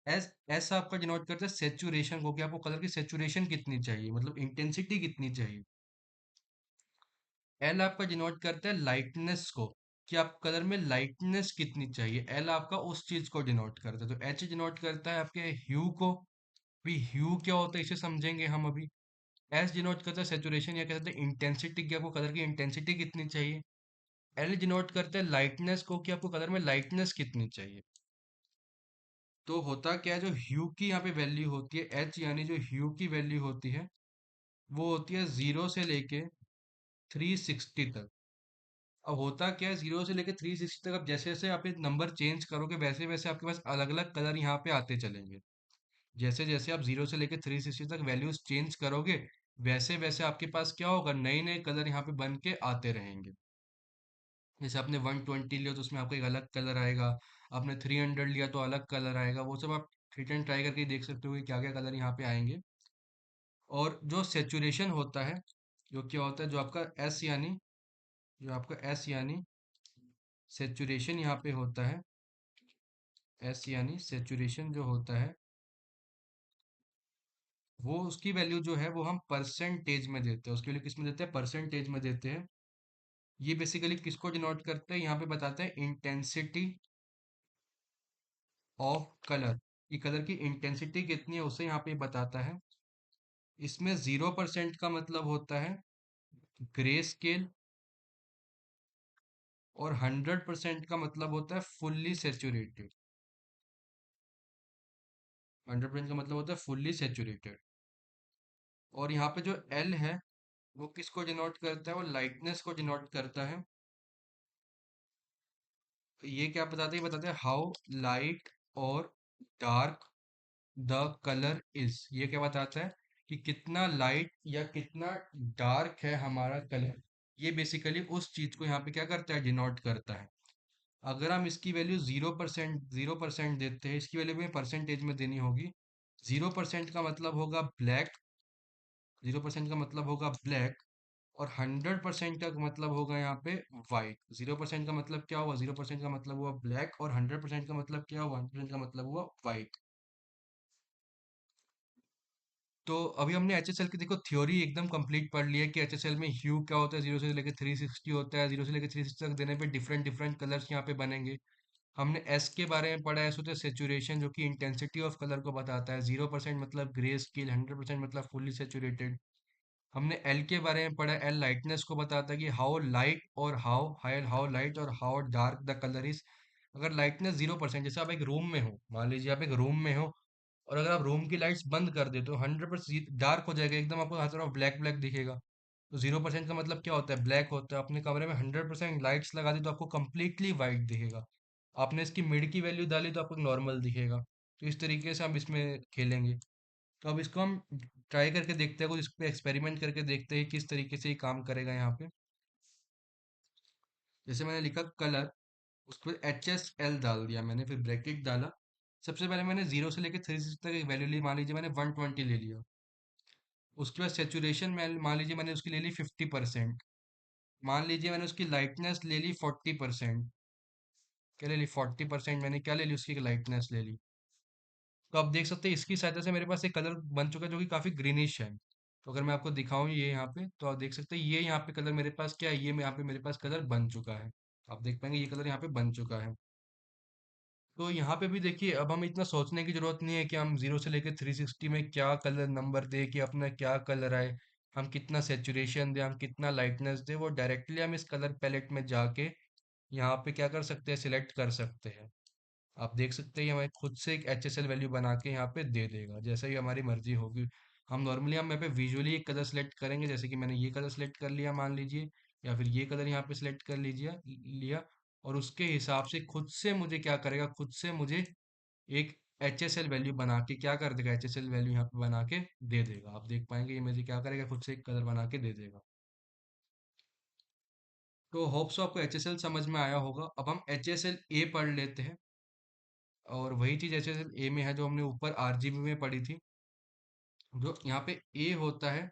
एस एस आपका डिनोट करता है सेचुरेशन को, कि आपको कलर की सेचुरेशन कितनी चाहिए, मतलब इंटेंसिटी कितनी चाहिए। एल आपका डिनोट करता है लाइटनेस को, कि आप कलर में लाइटनेस कितनी चाहिए। एल आपका उस चीज को डिनोट करता है। तो एच डिनोट करता है आपके ह्यू को। अभी ह्यू क्या होता है इसे समझेंगे हम अभी। एस डिनोट करता है सेचुरेशन या कहते हैं इंटेंसिटी, कि आपको कलर की इंटेंसिटी कितनी चाहिए। एल डिनोट करता है लाइटनेस को, कि आपको कलर में लाइटनेस कितनी चाहिए। तो होता क्या है, जो ह्यू की यहाँ पे वैल्यू होती है, एच यानी जो ह्यू की वैल्यू होती है, वो होती है 0 से लेके 360 तक। अब होता क्या है, 0 से लेके 360 तक, अब जैसे जैसे आप ये नंबर चेंज करोगे वैसे वैसे आपके पास अलग अलग कलर यहाँ पे आते चलेंगे। जैसे जैसे आप 0 से लेके 360 तक वैल्यूज चेंज करोगे, वैसे वैसे आपके पास क्या होगा, नए नए कलर यहाँ पे बन के आते रहेंगे। जैसे आपने 120 लिया तो उसमें आपको एक अलग कलर आएगा। आपने 300 लिया तो अलग कलर आएगा। वो सब आप हिट एंड ट्राई करके देख सकते हो कि क्या क्या कलर यहाँ पे आएंगे। और जो सेचुरेशन होता है, जो क्या होता है, जो आपका एस यानी सेचुरेशन यहाँ पे होता है। एस यानी सेचुरेशन जो होता है, वो उसकी वैल्यू जो है वो हम परसेंटेज में देते हैं। उसकी वैल्यू किस में देते हैं, परसेंटेज में देते हैं। ये बेसिकली किसको डिनोट करते हैं, यहाँ पे बताते हैं इंटेंसिटी ऑफ कलर। ये कलर की इंटेंसिटी कितनी है उसे यहाँ पे बताता है। इसमें 0% का मतलब होता है ग्रे स्केल, और 100% का मतलब होता है फुल्ली सेचुरेटेड। 100% का मतलब होता है फुल्ली सेचुरेटेड। और यहाँ पे जो एल है वो किसको डिनोट करता है, वो लाइटनेस को डिनोट करता है। तो ये क्या बताते हैं, ये बताते हैं हाउ लाइट और डार्क द कलर इज। ये क्या बताता है कि कितना लाइट या कितना डार्क है हमारा कलर। ये बेसिकली उस चीज को यहाँ पे क्या करता है, डिनोट करता है। अगर हम इसकी वैल्यू 0% देते हैं, इसकी वैल्यू हमें परसेंटेज में देनी होगी। 0% का मतलब होगा ब्लैक, 0% का मतलब होगा ब्लैक, और 100% का मतलब होगा यहाँ पे वाइट। 0% का मतलब क्या हुआ, 0% का मतलब हुआ ब्लैक, और 100% का मतलब क्या हुआ, 100% का मतलब हुआ वाइट। तो अभी हमने एचएसएल की देखो थ्योरी एकदम कंप्लीट पढ़ लिया है कि एचएसएल में ह्यू क्या होता है, 0 से लेकर 360 होता है, 0 से लेकर 360 तक देने पे डिफरेंट डिफरेंट कलर्स यहाँ पे बनेंगे। हमने एस के बारे में पढ़ा है, एस होता है सेचुरेशन, जो कि इंटेंसिटी ऑफ कलर को बताता है। 0% मतलब ग्रे स्केल, 100% मतलब फुल्ली सेचुरेटेड। हमने एल के बारे में पढ़ा, एल लाइटनेस को बताता है कि हाउ लाइट और हाउ हाई, हाउ लाइट और how dark the colour is. अगर लाइटनेस 0%, जैसे आप एक रूम में हो, मान लीजिए आप एक रूम में हो, और अगर आप रूम की लाइट्स बंद कर दे तो 100% डार्क हो जाएगा, एकदम आपको हर तरफ ब्लैक ब्लैक दिखेगा। तो 0% का मतलब क्या होता है, ब्लैक होता है। अपने कमरे में 100% लाइट्स लगा दी तो आपको कंप्लीटली वाइट दिखेगा। आपने इसकी मिड की वैल्यू डाली तो आपको नॉर्मल दिखेगा। तो इस तरीके से हम इसमें खेलेंगे। तो अब इसको हम ट्राई करके देखते हैं, कुछ इस पे एक्सपेरिमेंट करके देखते हैं किस तरीके से ये काम करेगा यहाँ पे। जैसे मैंने लिखा कलर, उस पर HSL डाल दिया मैंने, फिर ब्रैकेट डाला। सबसे पहले मैंने 0 से लेकर 360 तक एक वैल्यू ली, मान लीजिए मैंने 120 ले लिया। उसके बाद सेचुरेशन में मान लीजिए मैंने उसकी ले ली 50%। मान लीजिए मैंने उसकी लाइटनेस ले ली 40%। क्या ले ली, 40% मैंने क्या ले ली, उसकी लाइटनेस ले ली। तो आप देख सकते हैं इसकी सहायता से मेरे पास एक कलर बन चुका है जो कि काफी ग्रीनिश है। तो अगर मैं आपको दिखाऊं ये यहाँ पे, तो आप देख सकते हैं ये यहाँ पे कलर मेरे पास क्या है, ये यहाँ पे मेरे पास कलर बन चुका है। आप देख पाएंगे ये कलर यहाँ पे बन चुका है। तो यहाँ पे भी देखिए, अब हमें इतना सोचने की जरूरत नहीं है कि हम 0 से लेकर 360 में क्या कलर नंबर दे, कि अपना क्या कलर आए, हम कितना सेचुरेशन दे, हम कितना लाइटनेस दे। वो डायरेक्टली हम इस कलर पैलेट में जाके यहाँ पे क्या कर सकते हैं, सिलेक्ट कर सकते हैं। आप देख सकते हैं ये हमें खुद से एक HSL वैल्यू बना के यहाँ पे दे देगा, जैसा ही हमारी मर्जी होगी। हम यहाँ पे विजुअली एक कलर सेलेक्ट करेंगे, जैसे कि मैंने ये कलर सेलेक्ट कर लिया मान लीजिए, या फिर ये कलर यहाँ पे सेलेक्ट कर लीजिए, लिया। और उसके हिसाब से खुद से मुझे क्या करेगा, खुद से मुझे एक HSL वैल्यू बना के क्या कर देगा, HSL वैल्यू यहाँ पे बना के दे देगा। आप देख पाएंगे ये मुझे क्या करेगा, खुद से एक कलर बना के दे देगा। तो होप सो आपको HSL समझ में आया होगा। अब हम HSL A पढ़ लेते हैं, और वही चीज HSL A में है जो हमने ऊपर RGB में पढ़ी थी। जो यहाँ पे A होता है,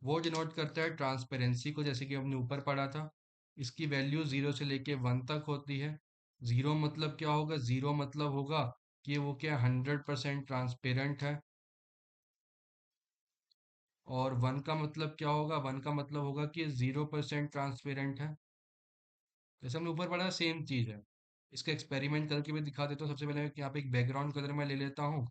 वो डिनोट करता है ट्रांसपेरेंसी को, जैसे कि हमने ऊपर पढ़ा था। इसकी वैल्यू 0 से लेके 1 तक होती है। जीरो मतलब क्या होगा, जीरो मतलब होगा कि वो क्या 100% ट्रांसपेरेंट है। और 1 का मतलब क्या होगा, 1 का मतलब होगा कि 0% ट्रांसपेरेंट है। जैसे हमने ऊपर पढ़ा सेम चीज़ है। इसका एक्सपेरिमेंट करके भी दिखा देता हूँ। सबसे पहले यहाँ पे एक बैकग्राउंड कलर मैं ले लेता हूँ।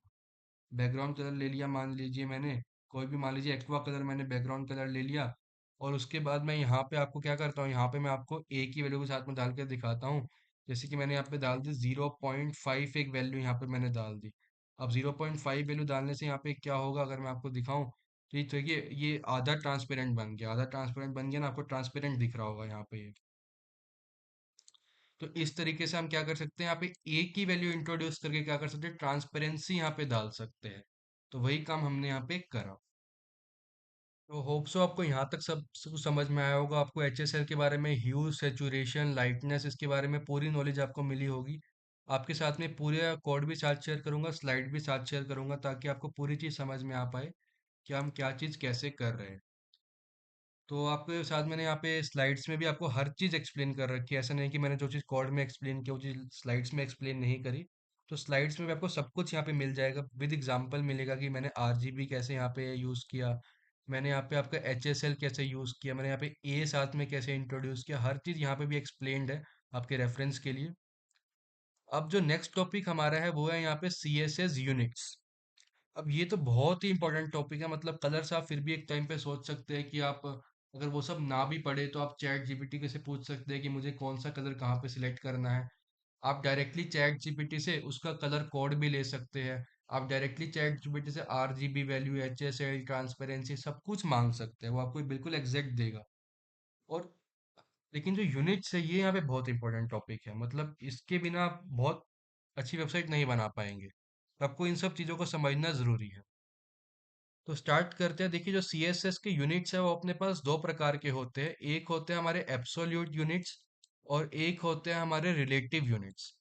बैकग्राउंड कलर ले लिया मान लीजिए मैंने, कोई भी मान लीजिए एक्वा कलर मैंने बैकग्राउंड कलर ले लिया। और उसके बाद मैं यहाँ पे आपको क्या करता हूँ, यहाँ पे मैं आपको ए की वैल्यू के साथ में डाल के दिखाता हूँ। जैसे कि मैंने यहाँ पे डाल दी 0.5, एक वैल्यू यहाँ पे मैंने डाल दी। अब 0.5 वैल्यू डालने से यहाँ पे क्या होगा, अगर मैं आपको दिखाऊं तो ये आधा ट्रांसपेरेंट बन गया, आधा ट्रांसपेरेंट बन गया ना, आपको ट्रांसपेरेंट दिख रहा होगा यहाँ पे ये। तो इस तरीके से हम क्या कर सकते हैं, यहाँ पे ए की वैल्यू इंट्रोड्यूस करके क्या कर सकते हैं, ट्रांसपेरेंसी यहाँ पे डाल सकते हैं। तो वही काम हमने यहाँ पे करा। तो होप सो आपको यहाँ तक सब कुछ समझ में आया होगा। आपको HSL के बारे में, ह्यू, सेचुरेशन, लाइटनेस, इसके बारे में पूरी नॉलेज आपको मिली होगी। आपके साथ में पूरे कोड भी साथ शेयर करूंगा, स्लाइड भी साथ शेयर करूंगा, ताकि आपको पूरी चीज़ समझ में आ पाए कि हम क्या चीज़ कैसे कर रहे हैं। तो आपके साथ मैंने यहाँ पे स्लाइड्स में भी आपको हर चीज़ एक्सप्लेन कर रखी है। ऐसा नहीं कि मैंने जो चीज़ कोड में एक्सप्लेन किया वो चीज़ स्लाइड्स में एक्सप्लेन नहीं करी। तो स्लाइड्स में भी आपको सब कुछ यहाँ पे मिल जाएगा, विद एग्जांपल मिलेगा कि मैंने RGB कैसे यहाँ पे यूज़ किया, मैंने यहाँ पे आपका HSL कैसे यूज़ किया, मैंने यहाँ पे ए साथ में कैसे इंट्रोड्यूस किया। हर चीज़ यहाँ पे भी एक्सप्लेन्ड है आपके रेफरेंस के लिए। अब जो नेक्स्ट टॉपिक हमारा है वो है यहाँ पे CSS यूनिट्स। अब ये तो बहुत ही इंपॉर्टेंट टॉपिक है। मतलब कलर्स आप फिर भी एक टाइम पे सोच सकते हैं कि आप अगर वो सब ना भी पढ़े तो आप चैट जीपीटी से पूछ सकते हैं कि मुझे कौन सा कलर कहाँ पे सिलेक्ट करना है। आप डायरेक्टली चैट जीपीटी से उसका कलर कोड भी ले सकते हैं। आप डायरेक्टली चैट जीपीटी से RGB वैल्यू, HSL, ट्रांसपेरेंसी सब कुछ मांग सकते हैं, वो आपको बिल्कुल एग्जैक्ट देगा। और लेकिन जो यूनिट्स है ये यहाँ पे बहुत इंपॉर्टेंट टॉपिक है। मतलब इसके बिना आप बहुत अच्छी वेबसाइट नहीं बना पाएंगे। तो आपको इन सब चीज़ों को समझना ज़रूरी है। तो स्टार्ट करते हैं। देखिए जो CSS के यूनिट्स है वो अपने पास दो प्रकार के होते हैं। एक होते हैं हमारे एब्सोल्यूट यूनिट्स, और एक होते हैं हमारे रिलेटिव यूनिट्स।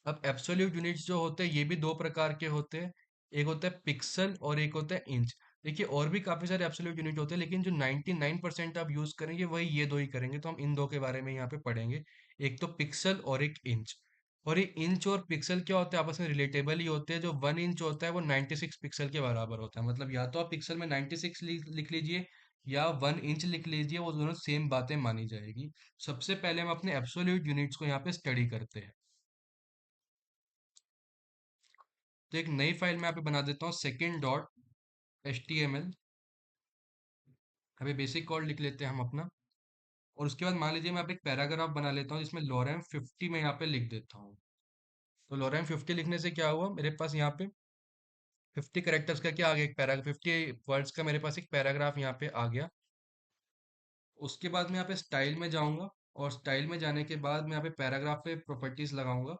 अब एब्सोल्यूट यूनिट्स जो होते हैं ये भी दो प्रकार के होते हैं। एक होता है पिक्सल और एक होता है इंच। देखिए और भी काफी सारे एब्सोल्यूट यूनिट होते हैं, लेकिन जो 99% आप यूज करेंगे वही ये दो ही करेंगे, तो हम इन दो के बारे में यहाँ पे पढ़ेंगे। एक तो पिक्सल और एक इंच। और ये इंच और पिक्सल क्या होते हैं, आपस में रिलेटेबल ही होते हैं। जो 1 इंच होता है वो 96 पिक्सल के बराबर होता है। मतलब या तो आप पिक्सल में 96 लिख लीजिए या 1 इंच लिख लीजिए, वो दोनों सेम बातें मानी जाएगी। सबसे पहले हम अपने एब्सोल्यूट यूनिट्स को यहाँ पे स्टडी करते हैं। तो एक नई फाइल मैं यहाँ पे बना देता हूँ, सेकेंड डॉट HTML। अभी बेसिक कोड लिख लेते हैं हम अपना। और उसके बाद मान लीजिए मैं यहाँ पे एक पैराग्राफ बना लेता हूँ जिसमें लॉरेम 50 में यहाँ पे लिख देता हूँ। तो लॉरेम 50 लिखने से क्या हुआ, मेरे पास यहाँ पे 50 कैरेक्टर्स का क्या आ गया, एक पैराग्राफ 50 वर्ड्स का मेरे पास एक पैराग्राफ यहाँ पे आ गया। उसके बाद मैं यहाँ पे स्टाइल में जाऊंगा, और स्टाइल में जाने के बाद मैं यहाँ पे पैराग्राफ पे प्रॉपर्टीज लगाऊंगा।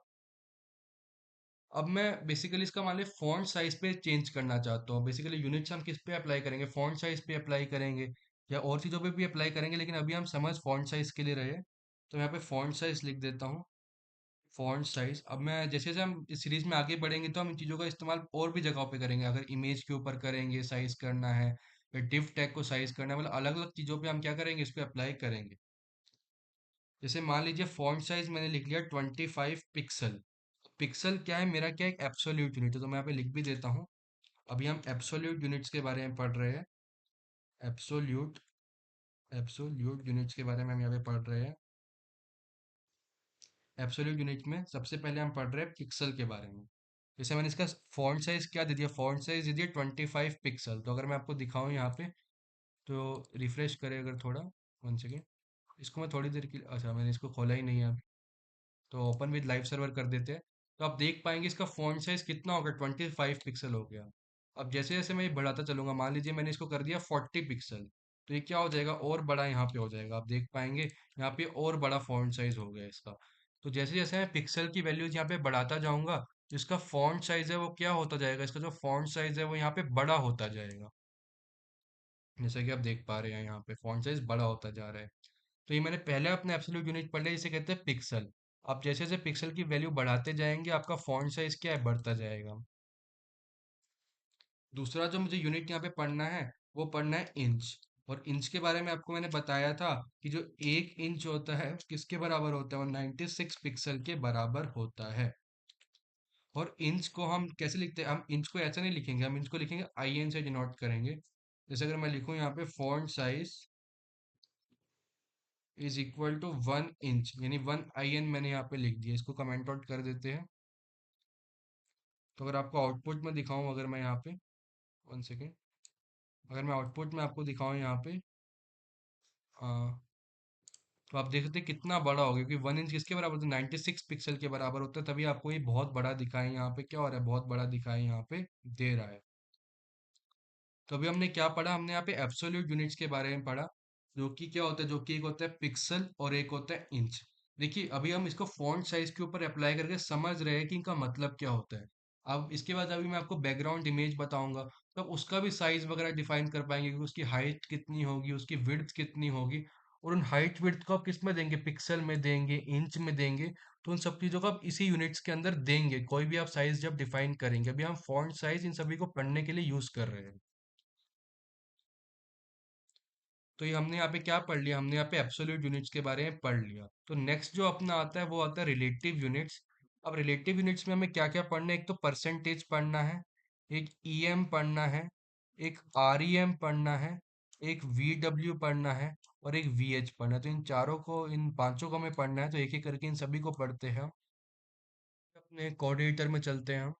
अब मैं बेसिकली इसका मान ली फॉन्ट साइज पे चेंज करना चाहता हूँ। बेसिकली यूनिट्स हम किस पे अप्लाई करेंगे, फॉन्ट साइज पे अप्लाई करेंगे या और चीज़ों पे भी अप्लाई करेंगे, लेकिन अभी हम समझ फॉन्ट साइज के लिए रहे। तो मैं यहाँ पे फॉन्ट साइज लिख देता हूँ। फॉन्ट साइज, अब मैं जैसे जैसे हम इस सीरीज में आगे बढ़ेंगे तो हम इन चीज़ों का इस्तेमाल और भी जगहों पे करेंगे। अगर इमेज के ऊपर करेंगे साइज करना है, फिर डिव टैग को साइज करना है, मतलब अलग अलग चीज़ों पे हम क्या करेंगे, इस पे अप्लाई करेंगे। जैसे मान लीजिए फॉन्ट साइज मैंने लिख लिया 25 पिक्सल। पिक्सल क्या है, मेरा क्या एक एब्सोल्यूट यूनिट है, तो मैं यहाँ पे लिख भी देता हूँ। अभी हम एब्सोल्यूट यूनिट्स के बारे में पढ़ रहे हैं। एब्सोल्यूट एब्सोल्यूट यूनिट्स के बारे में हम यहाँ पे पढ़ रहे हैं। एब्सोल्यूट यूनिट में सबसे पहले हम पढ़ रहे हैं पिक्सल के बारे में। जैसे मैंने इसका फॉन्ट साइज क्या दे दिया, फॉन्ट साइज दे दिया 25 पिक्सल। तो अगर मैं आपको दिखाऊं यहाँ पे, तो रिफ्रेश करें अगर थोड़ा, 1 सेकेंड। इसको मैं थोड़ी देर के लिए, अच्छा मैंने इसको खोला ही नहीं है। तो ओपन विद लाइव सर्वर कर देते हैं। तो आप देख पाएंगे इसका फॉन्ट साइज कितना हो गया, 25 पिक्सल हो गया। अब जैसे जैसे मैं ये बढ़ाता चलूंगा, मान लीजिए मैंने इसको कर दिया 40 पिक्सल, तो ये क्या हो जाएगा, और बड़ा यहाँ पे हो जाएगा। आप देख पाएंगे यहाँ पे और बड़ा फॉन्ट साइज हो गया इसका। तो जैसे जैसे मैं पिक्सल की वैल्यूज यहाँ पे बढ़ाता जाऊंगा, तो इसका फॉन्ट साइज है वो क्या होता जाएगा, इसका जो फॉन्ट साइज है वो यहाँ पे बड़ा होता जाएगा। जैसा कि आप देख पा रहे हैं यहाँ पे फॉन्ट साइज बड़ा होता जा रहा है। तो ये मैंने पहले अपने एब्सोल्यूट यूनिट पढ़ लिया, जिसे कहते हैं पिक्सल। आप जैसे जैसे पिक्सल की वैल्यू बढ़ाते जाएंगे, आपका फॉन्ट साइज क्या है, बढ़ता जाएगा। दूसरा जो मुझे यूनिट यहाँ पे पढ़ना है, वो पढ़ना है इंच। और इंच के बारे में आपको मैंने बताया था कि जो 1 इंच होता है किसके बराबर होता है, वो 96 पिक्सल के बराबर होता है। और इंच को हम कैसे लिखते हैं, हम इंच को ऐसा नहीं लिखेंगे, हम इंच को लिखेंगे IN से डिनोट करेंगे। जैसे अगर मैं लिखूं यहाँ पे font size is equal to 1 inch, यानी 1 IN मैंने यहाँ पे लिख दिया। इसको कमेंट आउट कर देते हैं। तो अगर आपको आउटपुट में दिखाऊं, अगर मैं यहाँ पे, 1 सेकेंड, अगर मैं आउटपुट में आपको दिखाऊं यहाँ पे, तो आप देख सकते हैं कितना बड़ा हो गया, क्योंकि 1 इंच किसके बराबर होता है, 96 पिक्सल के बराबर होता है। तभी आपको ये बहुत बड़ा दिखाई यहाँ पे क्या हो रहा है, बहुत बड़ा दिखाई यहाँ पे दे रहा है। तो अभी हमने क्या पढ़ा, हमने यहाँ पे एब्सोल्यूट यूनिट्स के बारे में पढ़ा, जो कि क्या होता है, जो कि एक होता है पिक्सल और एक होता है इंच। देखिए अभी हम इसको फॉन्ट साइज के ऊपर अप्लाई करके समझ रहे हैं कि इनका मतलब क्या होता है। अब इसके बाद अभी मैं आपको बैकग्राउंड इमेज बताऊंगा, तो आप उसका भी साइज वगैरह डिफाइन कर पाएंगे कि उसकी हाइट कितनी होगी, उसकी विड्थ कितनी होगी। और उन हाइट विड्थ को आप किस में देंगे, पिक्सल में देंगे, इंच में देंगे। तो उन सब चीज़ों को आप इसी यूनिट्स के अंदर देंगे, कोई भी आप साइज जब डिफाइन करेंगे। अभी हम फॉन्ट साइज इन सभी को पढ़ने के लिए यूज कर रहे हैं। तो ये हमने यहाँ पे क्या पढ़ लिया, हमने यहाँ पे एब्सोल्यूट यूनिट्स के बारे में पढ़ लिया। तो नेक्स्ट जो अपना आता है वो आता है रिलेटिव यूनिट्स। अब रिलेटिव यूनिट्स में हमें क्या क्या पढ़ना है, एक तो परसेंटेज पढ़ना है, एक EM पढ़ना है, एक REM पढ़ना है, एक VW पढ़ना है, और एक VH पढ़ना है। तो इन चारों को, इन पांचों को हमें पढ़ना है, तो एक एक करके इन सभी को पढ़ते हैं हम। अपने कोड एडिटर में चलते हैं हम।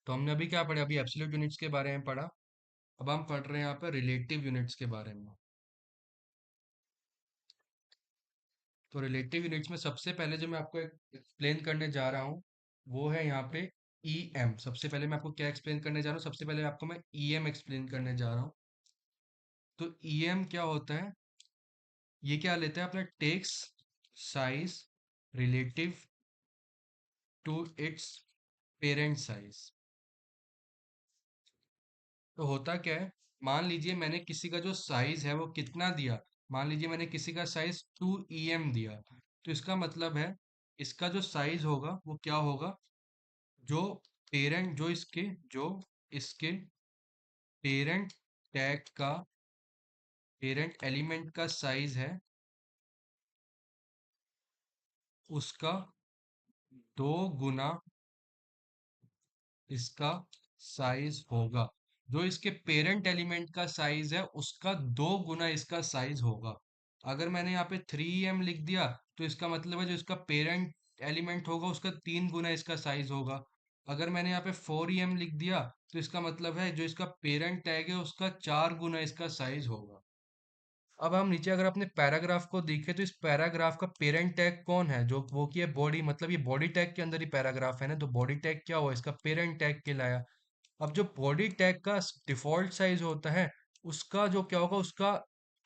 तो हमने अभी क्या पढ़ा, अभी एब्सोल्यूट यूनिट्स के बारे में पढ़ा। अब हम पढ़ रहे हैं यहाँ पे रिलेटिव यूनिट्स के बारे में। तो रिलेटिव यूनिट्स में सबसे पहले जो मैं आपको एक्सप्लेन करने जा रहा हूँ, वो है यहाँ पे EM। सबसे पहले मैं आपको क्या एक्सप्लेन करने जा रहा हूँ, सबसे पहले आपको मैं EM एक्सप्लेन करने जा रहा हूँ। तो EM क्या होता है, ये क्या लेता है अपना, text size relative to its parent size. तो होता क्या है, मान लीजिए मैंने किसी का जो साइज है वो कितना दिया, मान लीजिए मैंने किसी का साइज 2 EM दिया, तो इसका मतलब है इसका जो साइज होगा वो क्या होगा, जो पेरेंट जो इसके पेरेंट टैग का पेरेंट एलिमेंट का साइज है, उसका 2 गुना इसका साइज होगा। जो इसके पेरेंट एलिमेंट का साइज है उसका 2 गुना इसका साइज होगा। अगर मैंने यहाँ पे 3 EM लिख दिया, तो इसका मतलब है जो इसका पेरेंट एलिमेंट होगा उसका 3 गुना इसका साइज होगा। अगर मैंने यहाँ पे 4 EM लिख दिया, तो इसका मतलब है जो इसका पेरेंट टैग है उसका 4 गुना इसका साइज होगा। अब हम नीचे अगर अपने पैराग्राफ को देखें, तो इस पैराग्राफ का पेरेंट टैग कौन है, जो वो की है बॉडी, मतलब ये बॉडी टैग के अंदर ही पैराग्राफ है ना, तो बॉडी टैग क्या हुआ, इसका पेरेंट टैग कहलाया। अब जो बॉडी टैग का डिफॉल्ट साइज होता है, उसका जो क्या होगा, उसका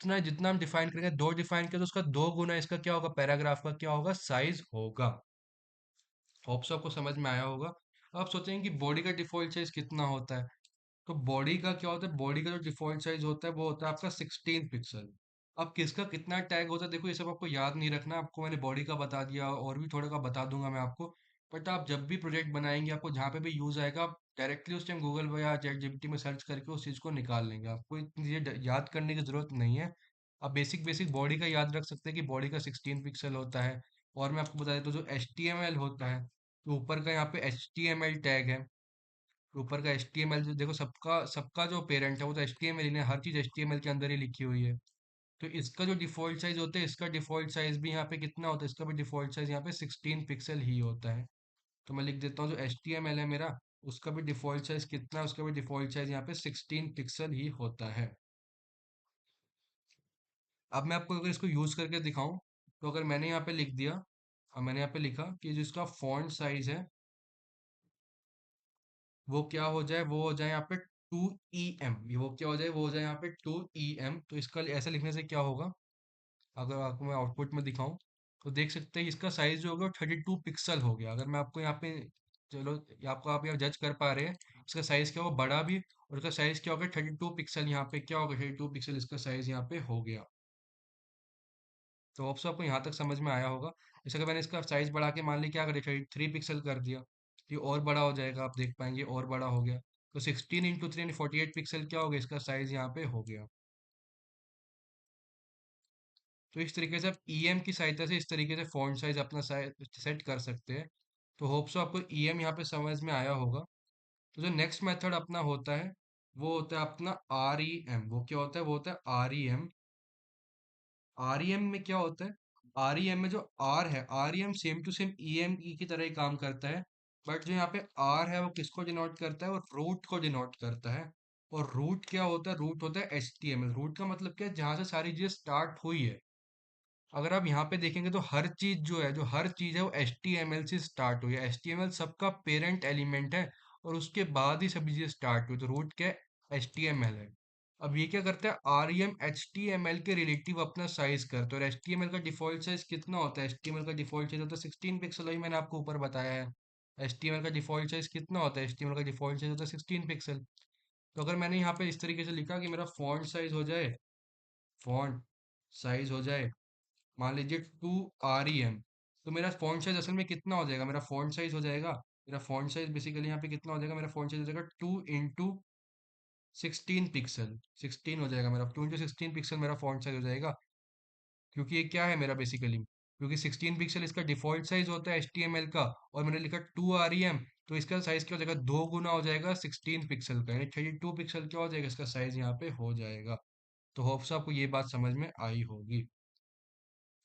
इतना जितना हम डिफाइन करेंगे, 2 डिफाइन किया तो उसका 2 गुना इसका क्या होगा, पैराग्राफ का क्या होगा, साइज होगा। होप सो आपको समझ में आया होगा। अब आप सोचेंगे कि बॉडी का डिफॉल्ट साइज कितना होता है। तो बॉडी का क्या होता है, बॉडी का जो डिफॉल्ट साइज होता है वो होता है आपका 16 पिक्सल। अब किसका कितना टैग होता है, देखो ये सब आपको याद नहीं रखना, आपको मैंने बॉडी का बता दिया और भी थोड़ा का बता दूंगा मैं आपको। बट आप जब भी प्रोजेक्ट बनाएंगे, आपको जहाँ पे भी यूज आएगा, आप डायरेक्टली उस टाइम गूगल पर या चैट जीपीटी में सर्च करके उस चीज़ को निकाल लेंगे, आपको इतनी चीज़ें याद करने की जरूरत नहीं है। आप बेसिक बेसिक बॉडी का याद रख सकते हैं कि बॉडी का 16 पिक्सल होता है। और मैं आपको बता देता हूँ जो HTML होता है, तो ऊपर का यहाँ पे HTML टैग है। ऊपर का HTML जो देखो, सबका सबका जो पेरेंट है वो तो HTML ही है, हर चीज HTML के अंदर ही लिखी हुई है। तो इसका जो डिफॉल्ट साइज होता है, इसका डिफॉल्ट साइज भी यहाँ पे कितना होता है, इसका भी डिफॉल्ट साइज यहाँ पे 16 पिक्सल ही होता है। तो मैं लिख देता हूँ जो HTML है मेरा, उसका भी डिफॉल्ट साइज कितना है, उसका भी डिफॉल्ट साइज यहाँ पे 16 पिक्सल ही होता है। अब मैं आपको अगर इसको यूज करके दिखाऊं, तो अगर मैंने यहाँ पे लिख दिया, और मैंने यहाँ पे लिखा कि जो इसका फॉन्ट साइज है वो क्या हो जाए, वो हो जाए यहाँ पे 2 EM। ये वो क्या हो जाए, वो हो जाए यहाँ पे 2 EM। तो इसका ऐसे लिखने से क्या होगा, अगर आपको मैं आउटपुट में दिखाऊं, तो देख सकते हैं इसका साइज जो होगा 32 पिक्सल हो गया। अगर मैं आपको यहाँ पे, चलो ये आपको आप यहाँ जज कर पा रहे हैं, इसका साइज क्या होगा, बड़ा भी, और इसका साइज क्या होगा, 32 पिक्सल। यहाँ पे क्या होगा, 32 पिक्सल इसका साइज यहाँ पे हो गया। तो होप्स आपको यहाँ तक समझ में आया होगा। जैसे अगर मैंने इसका साइज बढ़ा के मान ली क्या करें, 3 पिक्सल कर दिया, ये और बड़ा हो जाएगा, आप देख पाएंगे और बड़ा हो गया। तो 16 × 3 यानी 48 पिक्सल क्या हो गया, इसका साइज यहाँ पे हो गया। तो इस तरीके से आप EM की सहायता से इस तरीके से फॉन्ट साइज अपना सेट कर सकते हैं। तो होप्स आपको EM यहाँ पे समझ में आया होगा। तो जो नेक्स्ट मेथड अपना होता है, वो होता है अपना REM। वो क्या होता है, वो होता है REM। REM में क्या होता है, REM में जो R है, REM same to same EME की तरह ही काम करता है। बट जो यहाँ पे R है वो किसको डिनोट करता है, और रूट को डिनोट करता है। और रूट क्या होता है, रूट होता है HTML। रूट का मतलब क्या है, जहाँ से सारी चीजें स्टार्ट हुई है। अगर आप यहाँ पे देखेंगे तो हर चीज जो है, जो हर चीज है वो HTML से स्टार्ट हुई है। HTML सबका पेरेंट एलिमेंट है, और उसके बाद ही सभी चीजें स्टार्ट हुई। तो रूट क्या है, HTML है। अब ये क्या करता है, REM HTML के रिलेटिव अपना साइज करता है। और HTML का डिफॉल्ट साइज कितना होता है, HTML का डिफॉल्ट साइज होता है 16 पिक्सल, वही मैंने आपको ऊपर बताया है। HTML का डिफॉल्ट साइज कितना होता है, HTML का डिफॉल्ट साइज होता है 16 पिक्सल। तो अगर मैंने यहाँ पे इस तरीके से लिखा कि मेरा फॉन्ट साइज हो जाए, फॉन्ट साइज हो जाए मान लीजिए 2 REM, तो मेरा फॉन्ट साइज असल में कितना हो जाएगा, मेरा फॉन्ट साइज हो जाएगा, मेरा फॉन्ट साइज बेसिकली यहाँ पे कितना हो जाएगा, मेरा फॉन्ट साइज हो जाएगा 2 × 16 पिक्सल। 16 हो जाएगा मेरा, 2 × 16 पिक्सल मेरा फॉन्ट साइज हो जाएगा। क्योंकि ये क्या है मेरा बेसिकली, क्योंकि 16 पिक्सल इसका डिफॉल्ट साइज होता है HTML का, और मैंने लिखा 2 REM, तो इसका साइज क्या हो जाएगा, 2 गुना हो जाएगा 16 पिक्सल का, यानी 32 पिक्सल क्या हो जाएगा, इसका साइज यहाँ पे हो जाएगा। तो होप्स आपको ये बात समझ में आई होगी।